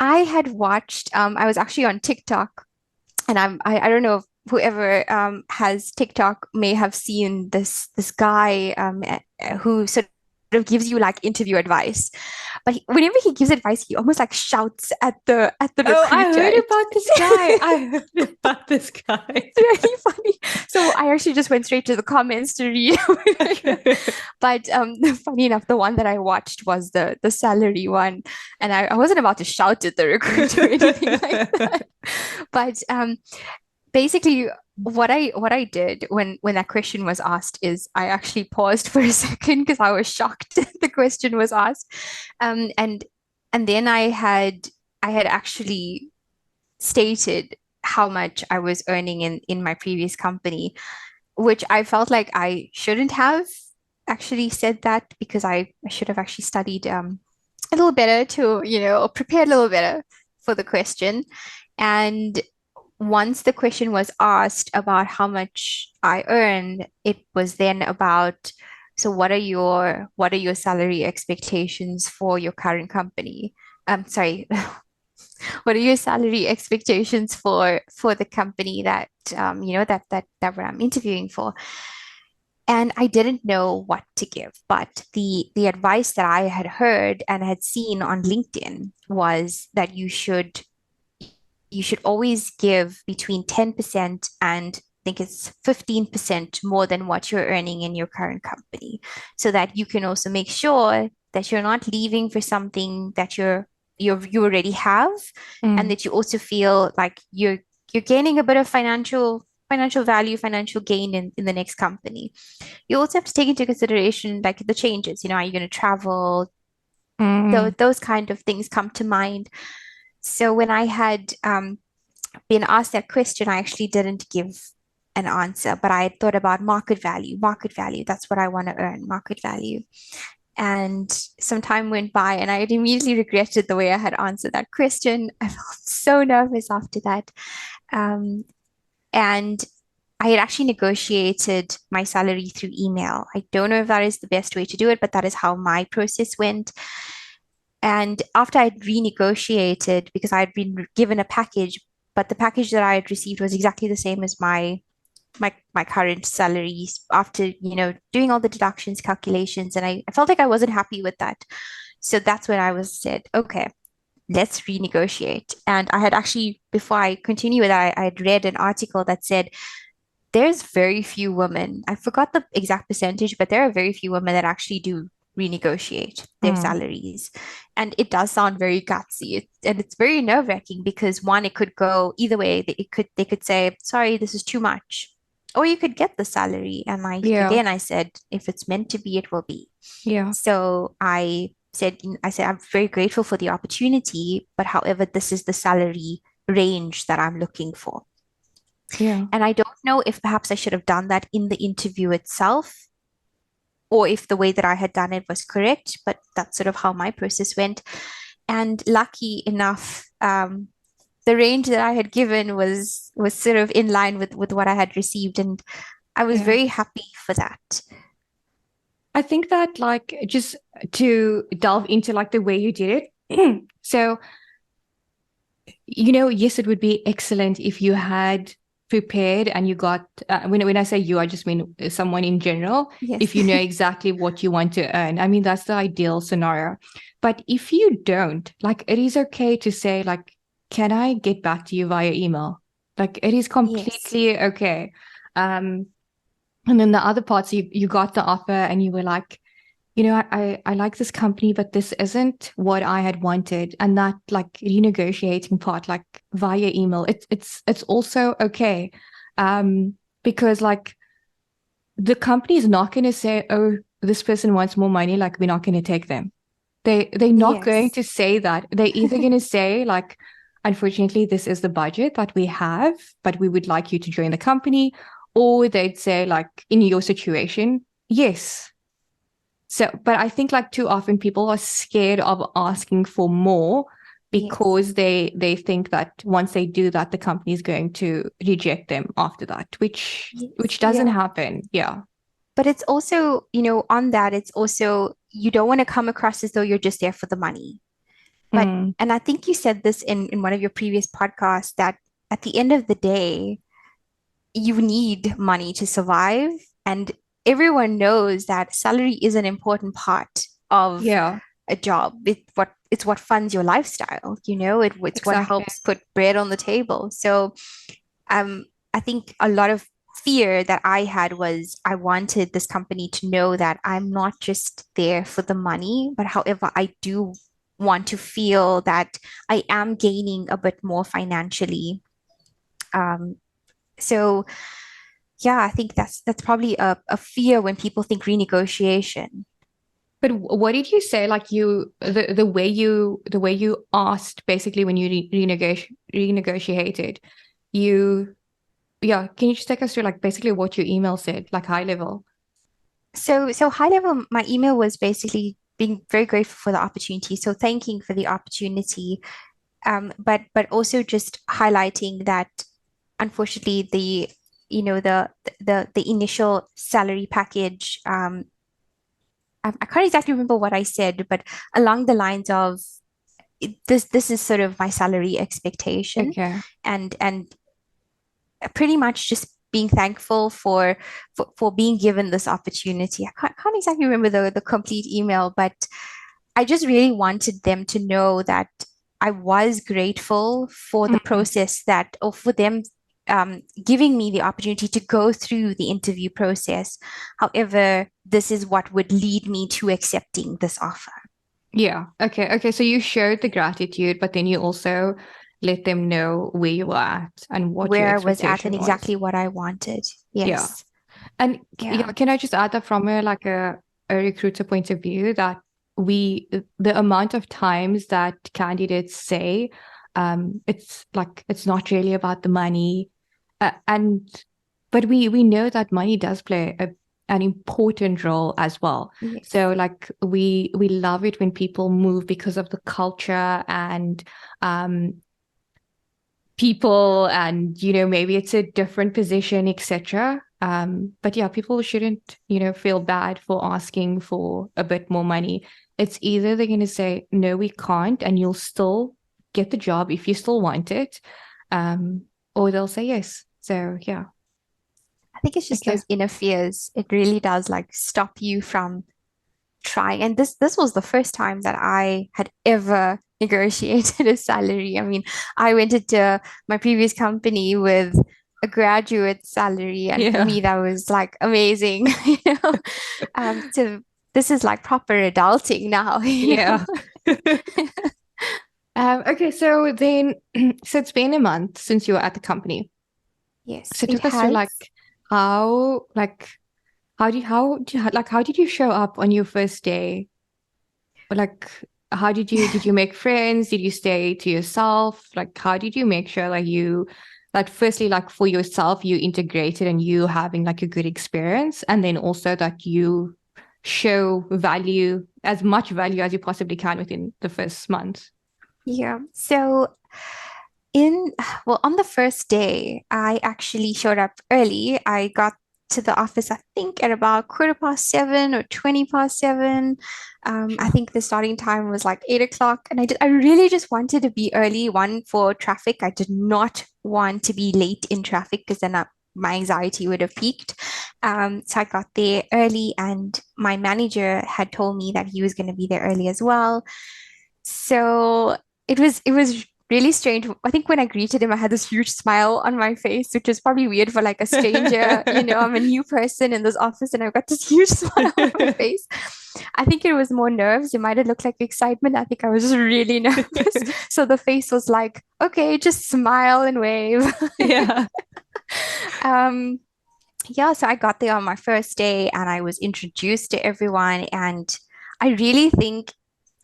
I had watched, I was actually on TikTok and I don't know if whoever has TikTok may have seen this guy who sort of gives you like interview advice. But whenever he gives advice, he almost like shouts at the Oh, I recruiter. heard about this guy. I heard about this guy. It's really funny. So I actually just went straight to the comments to read. But funny enough, the one that I watched was the salary one, and I wasn't about to shout at the recruiter or anything like that. But basically, what I did when that question was asked is I actually paused for a second because I was shocked the question was asked, and then I had actually stated how much I was earning in my previous company, which I felt like I shouldn't have actually said that because I should have actually studied a little better to, or prepared a little better for the question. And once the question was asked about how much I earned, it was then about, so what are your salary expectations for your current company? Sorry, what are your salary expectations for the company that that I'm interviewing for? And I didn't know what to give, but the advice that I had heard and had seen on LinkedIn was that you should always give between 10% and I think it's 15% more than what you're earning in your current company, so that you can also make sure that you're not leaving for something that you already have, and Mm, that you also feel like you're gaining a bit of financial value, financial gain in the next company. You also have to take into consideration like the changes. Are you going to travel? mm. Those kind of things come to mind. So when I had been asked that question, I actually didn't give an answer, but I had thought about market value. Market value, that's what I want to earn, market value. And some time went by, and I had immediately regretted the way I had answered that question. I felt so nervous after that. Um, and I had actually negotiated my salary through email. I don't know if that is the best way to do it, but that is how my process went. And after I'd renegotiated, because I had been given a package, but the package that I had received was exactly the same as my current salaries after, doing all the deductions, calculations, and I felt like I wasn't happy with that. So that's when I was said, okay, let's renegotiate. And I had actually, before I continue with that, I had read an article that said there's very few women, I forgot the exact percentage, but there are very few women that actually do renegotiate their Mm. salaries. And it does sound very gutsy. And it's very nerve-wracking because one, it could go either way. They could say, sorry, this is too much. or you could get the salary. And Yeah. I said, if it's meant to be, it will be. Yeah. So I said, I'm very grateful for the opportunity, but however, this is the salary range that I'm looking for. Yeah. And I don't know if perhaps I should have done that in the interview itself, or if the way that I had done it was correct, but that's sort of how my process went. And lucky enough, the range that I had given was sort of in line with what I had received, and I was Yeah. very happy for that. I think that like just to delve into like the way you did it. So, yes, it would be excellent if you had prepared and you got, when I say you, I just mean someone in general, Yes. if you know exactly what you want to earn. I mean, that's the ideal scenario. But if you don't, like, it is okay to say, like, can I get back to you via email? Like, it is Yes. completely okay. Um, and then the other parts, you got the offer and you were like, I like this company, but this isn't what I had wanted. And that like renegotiating part, like via email, it's also okay. Because like the company is not going to say, oh, this person wants more money, like we're not going to take them. They're not going Yes. to say that. They're either going to say like, unfortunately, this is the budget that we have, but we would like you to join the company. Or they'd say like, in your situation, yes. So, but I think like too often people are scared of asking for more Yes. because they think that once they do that, the company is going to reject them after that, which Yes. doesn't Yeah. happen. Yeah. But it's also, on that, it's also, you don't want to come across as though you're just there for the money. But, Mm, and I think you said this in one of your previous podcasts, that at the end of the day, you need money to survive. And everyone knows that salary is an important part of yeah, a job. It's what funds your lifestyle, it's what exactly. helps put bread on the table. So I think a lot of fear that I had was I wanted this company to know that I'm not just there for the money, but however, I do want to feel that I am gaining a bit more financially. Um, so yeah, I think that's probably a fear when people think renegotiation. But what did you say? Like the way you asked basically when you renegotiated, you yeah. Can you just take us through like basically what your email said, like high level? So high level, my email was basically being very grateful for the opportunity. So thanking for the opportunity, but also just highlighting that unfortunately the initial salary package, I can't exactly remember what I said, but along the lines of this is sort of my salary expectation, Okay. and pretty much just being thankful for being given this opportunity. I can't exactly remember the complete email, but I just really wanted them to know that I was grateful for the Mm, process, or for them giving me the opportunity to go through the interview process. However, this is what would lead me to accepting this offer. yeah. Okay. Okay. So you showed the gratitude, but then you also let them know where you were at and what your Where I was at and expectation was. exactly what I wanted. Yeah. Yes. And Yeah. can I just add that from a recruiter point of view that the amount of times that candidates say, it's like it's not really about the money, and but we know that money does play an important role as well. Yes. So like we love it when people move because of the culture and um people and maybe it's a different position, etc. But yeah, people shouldn't feel bad for asking for a bit more money. It's either they're going to say no, we can't, and you'll still get the job if you still want it, um or they'll say yes. So yeah. I think it's just Okay. those inner fears. It really does like stop you from trying. And this was the first time that I had ever negotiated a salary. I mean, I went into my previous company with a graduate salary, and for Yeah. me that was like amazing. you know. So this is like proper adulting now, Yeah. Okay, so then so it's been a month since you were at the company. Yes, So it talk us through like has. how like how did you show up on your first day? Like, how did you make friends? Did you stay to yourself? Like, how did you make sure like you like firstly like for yourself you integrated and you having like a good experience, and then also that you show value, as much value as you possibly can within the first month? Yeah. So in, well, on the first day, I actually showed up early. I got to the office, I think, at about quarter past seven or 20 past seven. I Sure. think the starting time was like 8 o'clock. And I really just wanted to be early, one for traffic. I did not want to be late in traffic because then my anxiety would have peaked. So I got there early, and my manager had told me that he was going to be there early as well. So it was really strange. I think when I greeted him, I had this huge smile on my face, which is probably weird for like a stranger. I'm a new person in this office and I've got this huge smile on my face. I think it was more nerves. It might have looked like excitement. I think I was just really nervous. So the face was like, okay, just smile and wave. Yeah. Um, yeah, so I got there on my first day and I was introduced to everyone. And I really think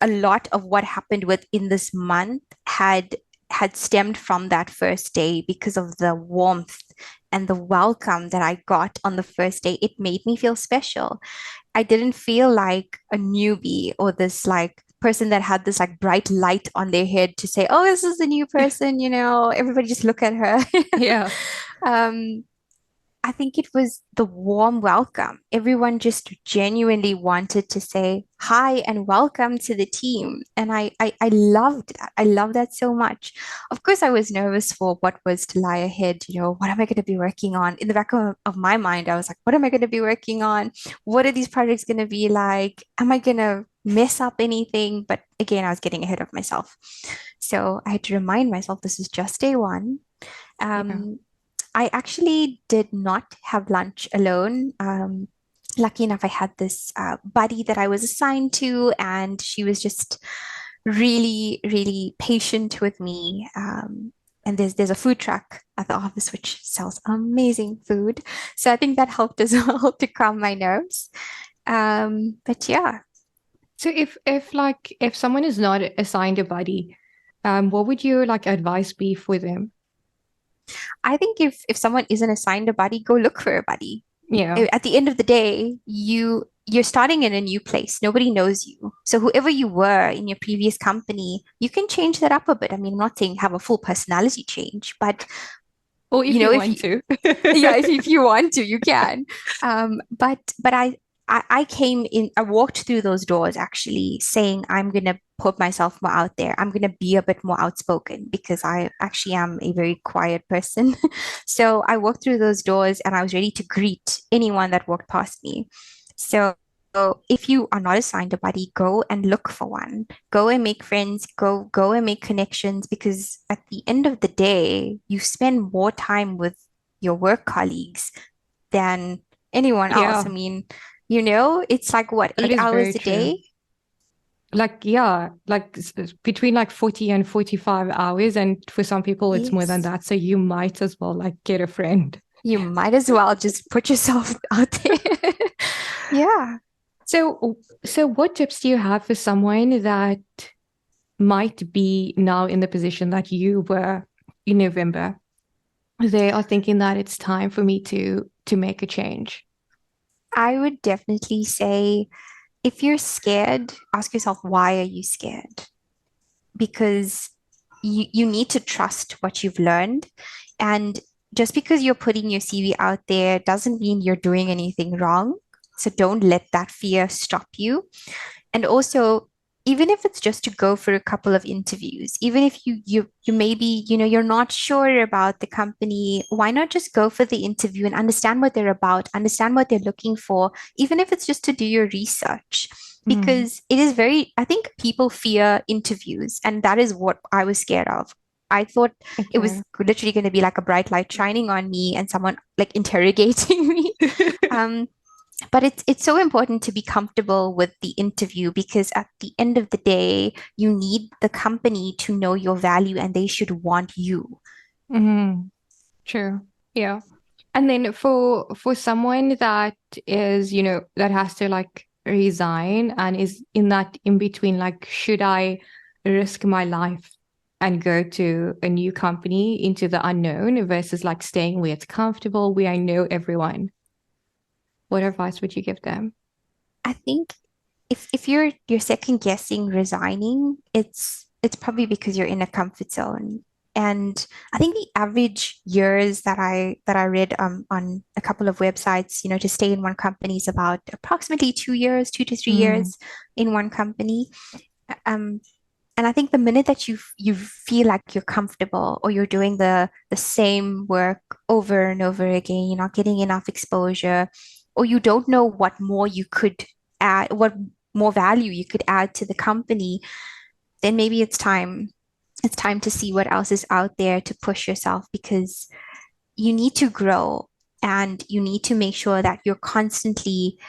a lot of what happened within this month had stemmed from that first day because of the warmth and the welcome that I got on the first day. It made me feel special. I didn't feel like a newbie or this like person that had this like bright light on their head to say, oh, this is the new person, everybody just look at her. Yeah. Um, I think it was the warm welcome. Everyone just genuinely wanted to say hi and welcome to the team. And I loved that. I love that so much. Of course, I was nervous for what was to lie ahead. What am I going to be working on? In the back of my mind, I was like, what am I going to be working on? What are these projects going to be like? Am I going to mess up anything? But again, I was getting ahead of myself. So I had to remind myself this is just day one. Yeah. Um, I actually did not have lunch alone. Lucky enough, I had this buddy that I was assigned to, and she was just really, really patient with me. And there's a food truck at the office which sells amazing food, so I think that helped as well to calm my nerves. But yeah, So if someone is not assigned a buddy, what would your like advice be for them? I think if someone isn't assigned a buddy, go look for a buddy. Yeah. At the end of the day, you're starting in a new place. Nobody knows you. So whoever you were in your previous company, you can change that up a bit. I mean, I'm not saying have a full personality change, but Or if you if want you to. yeah, if you want to, you can. But I came in, I walked through those doors actually saying I'm gonna put myself more out there. I'm gonna be a bit more outspoken because I actually am a very quiet person. So I walked through those doors and I was ready to greet anyone that walked past me. So if you are not assigned a buddy, go and look for one. Go and make friends, go and make connections because at the end of the day, you spend more time with your work colleagues than anyone else. I Yeah, mean, it's like what, that eight is very hours a true. day? Like, yeah, like between like 40 and 45 hours. And for some people, it's more than Yes. that. So you might as well like get a friend. You might as well just put yourself out there. Yeah. So what tips do you have for someone that might be now in the position that you were in November? They are thinking that it's time for me to make a change. I would definitely say if you're scared, ask yourself, why are you scared? Because you need to trust what you've learned. And just because you're putting your CV out there doesn't mean you're doing anything wrong. So don't let that fear stop you. And also, even if it's just to go for a couple of interviews, even if you maybe, you're not sure about the company, why not just go for the interview and understand what they're about, understand what they're looking for, even if it's just to do your research. Mm, Because it is very, I think people fear interviews, and that is what I was scared of. I thought it was okay. literally going to be like a bright light shining on me and someone like interrogating me. Um, but it's so important to be comfortable with the interview because at the end of the day, you need the company to know your value and they should want you. Mm, true. Yeah. And then for someone that is, that has to like resign and is in that in between, like, should I risk my life and go to a new company into the unknown versus like staying where it's comfortable, where I know everyone? What advice would you give them? I think if you're second guessing resigning, it's probably because you're in a comfort zone. And I think the average years that I read on a couple of websites, to stay in one company is about approximately 2 years, 2 to 3 years Mm, in one company. Um, and I think the minute that you feel like you're comfortable or you're doing the same work over and over again, you're not getting enough exposure, or you don't know what more you could add, what more value you could add to the company, then maybe it's time to see what else is out there to push yourself, because you need to grow and you need to make sure that you're constantly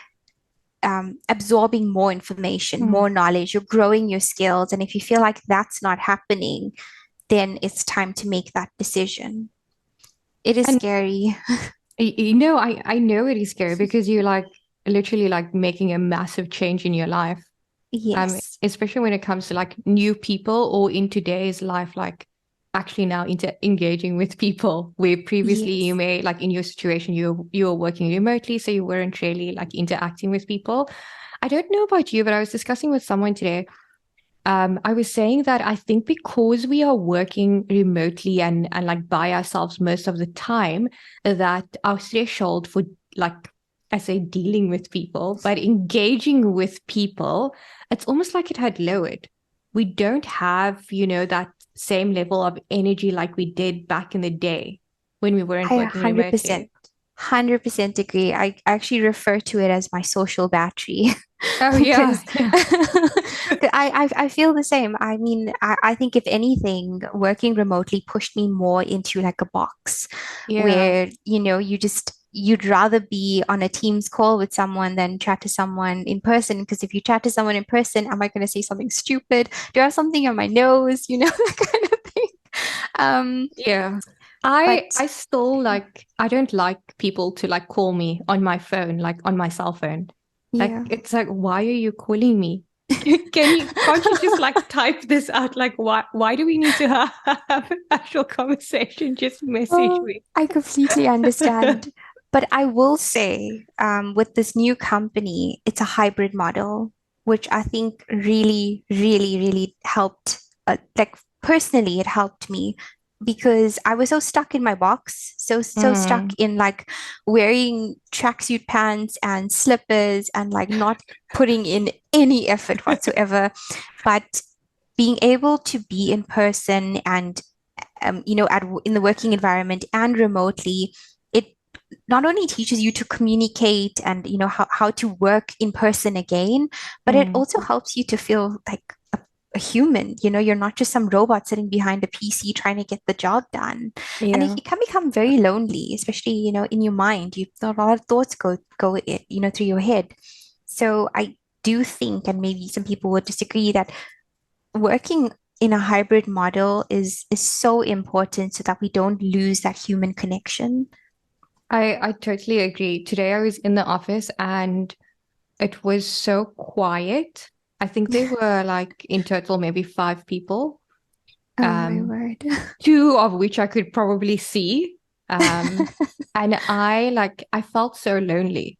absorbing more information, more mm. knowledge, you're growing your skills. And if you feel like that's not happening, then it's time to make that decision. It is And scary. I know it is scary because you're like literally like making a massive change in your life. Yes. Especially when it comes to like new people or in today's life, like actually now into engaging with people where previously you Yes. may like in your situation you were working remotely, so you weren't really like interacting with people. I don't know about you, but I was discussing with someone today. I was saying that I think because we are working remotely and like by ourselves most of the time, that our threshold for like I say dealing with people, but engaging with people, it's almost like it had lowered. We don't have, that same level of energy like we did back in the day when we weren't I working remotely. 100% agree. I actually refer to it as my social battery Oh yeah, because yeah, I feel the same. I mean, I think if anything, working remotely pushed me more into like a box yeah. where, you'd rather be on a Teams call with someone than chat to someone in person. Because if you chat to someone in person, am I going to say something stupid? Do I have something on my nose? That kind of thing. Um, Yeah. I but still like I don't like people to like call me on my phone, like on my cell phone. Like yeah. it's like, why are you calling me? Can't you just like type this out? Like why do we need to have an actual conversation? Just message Oh, me. I completely understand. But I will say, with this new company, it's a hybrid model, which I think really, really, really helped. Like personally, it helped me because I was so stuck in my box, so stuck Mm, in like wearing tracksuit pants and slippers and like not putting in any effort whatsoever. But being able to be in person and in the working environment and remotely, it not only teaches you to communicate and how to work in person again, but it mm, also helps you to feel like a human. You're not just some robot sitting behind a PC trying to get the job done. And yeah. it can become very lonely, especially in your mind. A lot of thoughts go through your head. So I do think, and maybe some people would disagree, that working in a hybrid model is so important so that we don't lose that human connection. I totally agree. Today I was in the office and it was so quiet. I think there were like in total maybe five people. Oh my Um, word. two of which I could probably see. Um, and I felt so lonely.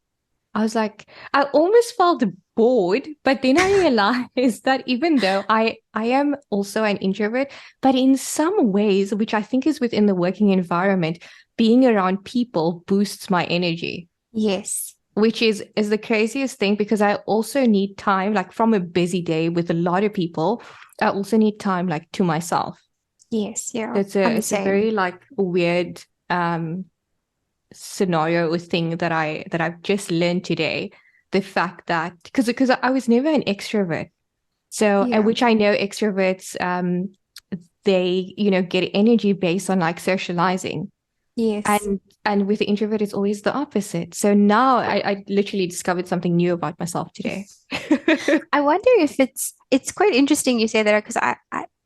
I was like, I almost felt bored, but then I realized that even though I am also an introvert, but in some ways, which I think is within the working environment, being around people boosts my energy, Yes. which is the craziest thing because I also need time, like from a busy day with a lot of people, I also need time like to myself. Yes. Yeah. It's I'm a the it's a same. very like weird scenario or thing that I've just learned today. The fact that because I was never an extrovert. So and Yeah. which I know extroverts they get energy based on like socializing. Yes. And with the introvert it's always the opposite. So now I literally discovered something new about myself today. I wonder if it's quite interesting you say that because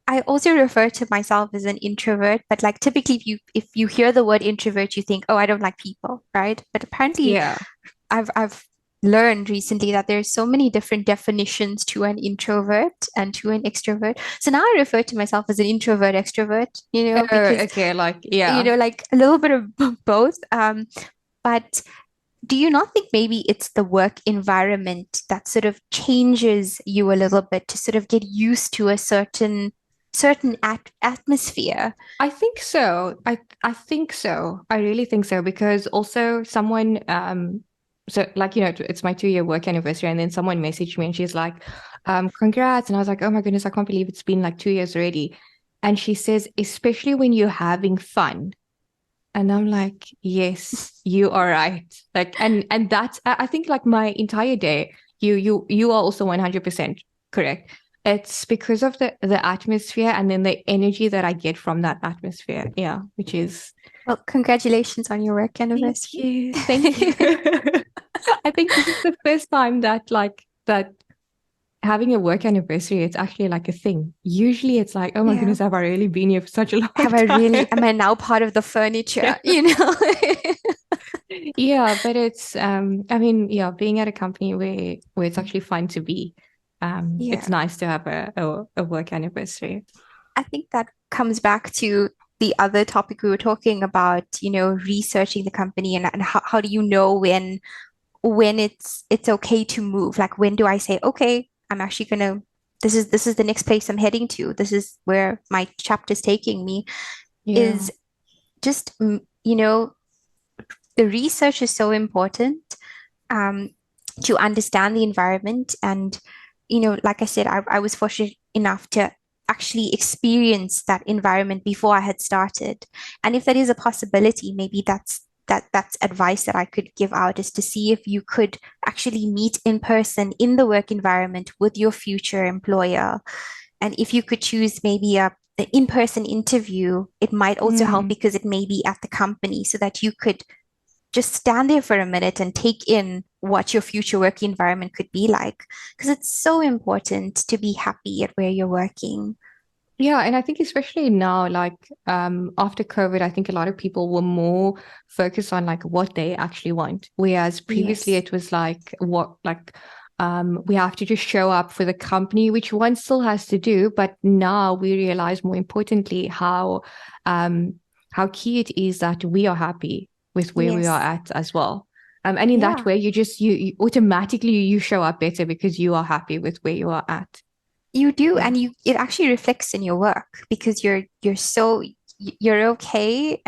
I I also refer to myself as an introvert, but like typically if you hear the word introvert, you think, oh, I don't like people, right? But apparently Yeah. I've learned recently that there's so many different definitions to an introvert and to an extrovert. So now I refer to myself as an introvert extrovert, Oh, because okay, like yeah. like a little bit of both. But do you not think maybe it's the work environment that sort of changes you a little bit to sort of get used to a certain atmosphere? I think so. I think so. I really think so because also someone so like it's my 2-year work anniversary and then someone messaged me and she's like congrats, and I was like, oh my goodness, I can't believe it's been like 2 years already. And she says, especially when you're having fun. And I'm like, yes, you are right. Like, and that's I think like my entire day, you are also 100% correct. It's because of the atmosphere and then the energy that I get from that atmosphere. Yeah, which is Well, congratulations on your work thank anniversary. you, thank you. I think this is the first time that that having a work anniversary, it's actually like a thing. Usually it's like, oh my Yeah. goodness, have I really been here for such a long Have I really, time? am I now part of the Yeah. furniture? Yeah, but it's I mean, yeah, being at a company where it's actually fun to be. It's Yeah. nice to have a work anniversary. I think that comes back to the other topic we were talking about, researching the company and how do you know when it's okay to move? Like when do I say, okay, I'm actually gonna this is the next place I'm heading to. This is where my chapter's taking me, Yeah. is just the research is so important um to understand the environment. And like I said, I was fortunate enough to actually experience that environment before I had started. And if that is a possibility, maybe that's advice that I could give out, is to see if you could actually meet in person in the work environment with your future employer. And if you could choose maybe an in-person interview, it might also help Mm. because it may be at the company, so that you could just stand there for a minute and take in what your future work environment could be like. Because it's so important to be happy at where you're working. Yeah, and I think especially now, like after COVID, I think a lot of people were more focused on like what they actually want. Whereas previously Yes. it was like what like we have to just show up for the company, which one still has to do, but now we realize more importantly um how key it is that we are happy with where we are Yes. at as well. And in that Yeah, way you just you automatically you show up better because you are happy with where you are at. you do. Yeah. And it actually reflects in your work because you're okay,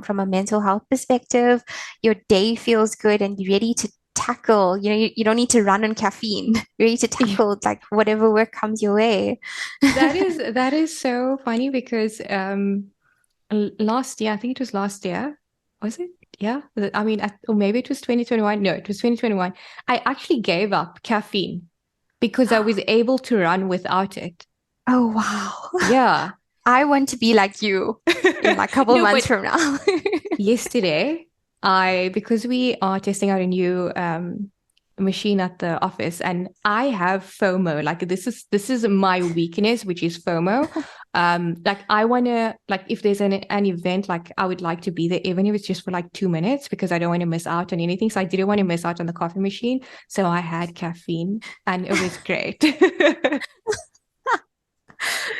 from a mental health perspective. Your day feels good and you're ready to tackle, you don't need to run on caffeine. You're ready to tackle like whatever work comes your way. That is so funny because last year, I think it was last year, was it? Yeah. I mean, or maybe it was 2021. No, it was 2021. I actually gave up caffeine because I was able to run without it. Oh, wow. Yeah. I want to be like you in like a couple No, months but from now. yesterday, because we are testing out a new machine at the office, and I have FOMO. Like this is my weakness, which is FOMO. Like I wanna like if there's an event, like I would like to be there, even if it's just for like 2 minutes, because I don't want to miss out on anything. So I didn't want to miss out on the coffee machine. So I had caffeine and it was great.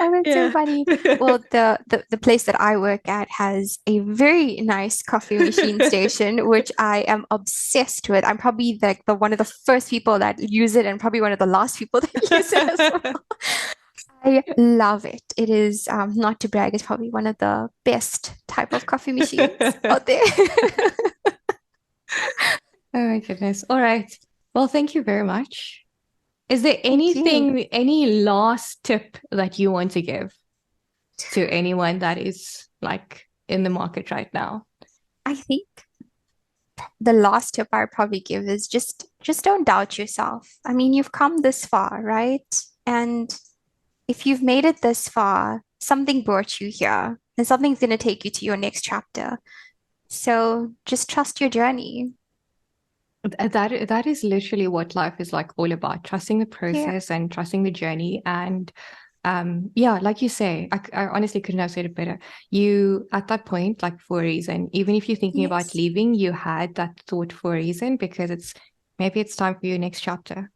Oh, that's so Yeah. funny. Well, the place that I work at has a very nice coffee machine station, which I am obsessed with. I'm probably like the one of the first people that use it and probably one of the last people that use it as well. I love it. It is, not to brag, it's probably one of the best type of coffee machines out there. Oh my goodness. All right. Well, thank you very much. Is there Thank you. any last tip that you want to give to anyone that is like in the market right now? I think the last tip I probably give is just don't doubt yourself. I mean, you've come this far, right? And if you've made it this far, something brought you here, and something's going to take you to your next chapter. So just trust your journey. That is literally what life is like all about, trusting the Yeah. process and trusting the journey. And Yeah, like you say, I honestly couldn't have said it better. You, at that point, like for a reason, even if you're thinking about Yes. leaving, you had that thought for a reason because maybe it's time for your next chapter.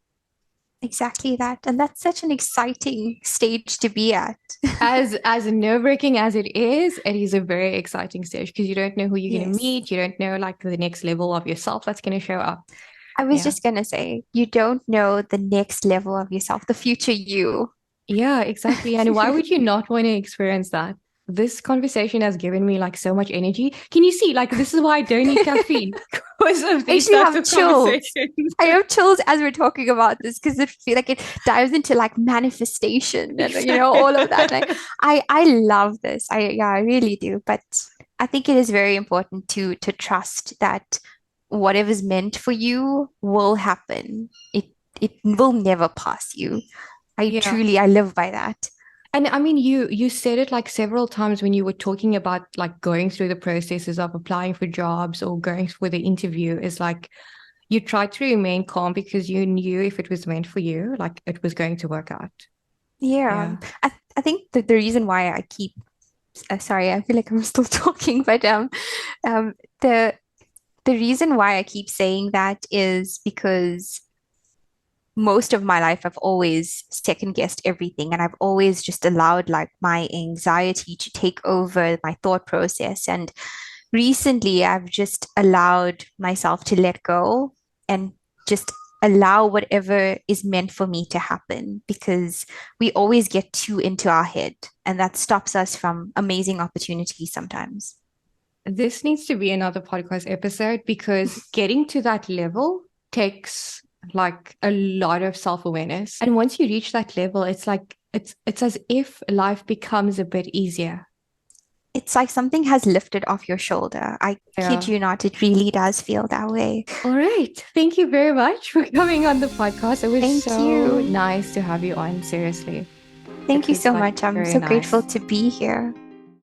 Exactly that. And that's such an exciting stage to be at. As nerve-wracking as it is a very exciting stage because you don't know who you're going to Yes. meet. You don't know like the next level of yourself that's going to show up. I was Yeah. just gonna say, you don't know the next level of yourself, the future you. Yeah, exactly. And why would you not want to experience that? This conversation has given me like so much energy. Can you see? Like, this is why I don't need caffeine because of I these actually types have of chills. conversations. I have chills as we're talking about this because I feel like it dives into like manifestation and Exactly. all of that. And I love this. I really do. But I think it is very important to trust that whatever's meant for you will happen. It will never pass you. Yeah. I live by that. And I mean, you said it like several times when you were talking about like going through the processes of applying for jobs or going for the interview is like you tried to remain calm because you knew if it was meant for you, like it was going to work out. Yeah. Yeah. I think that the reason why I keep sorry, I feel like I'm still talking, but um the the reason why I keep saying that is because most of my life I've always second guessed everything and I've always just allowed like my anxiety to take over my thought process. And recently I've just allowed myself to let go and just allow whatever is meant for me to happen because we always get too into our head and that stops us from amazing opportunities sometimes. This needs to be another podcast episode because getting to that level takes like a lot of self-awareness. And once you reach that level, it's like it's as if life becomes a bit easier. It's like something has lifted off your shoulder. I kid Yeah. you not, it really does feel that way. All right. Thank you very much for coming on the podcast. It was Thank so you. nice to have you on, seriously. Thank It you was so like much. I'm very so grateful nice. to be here.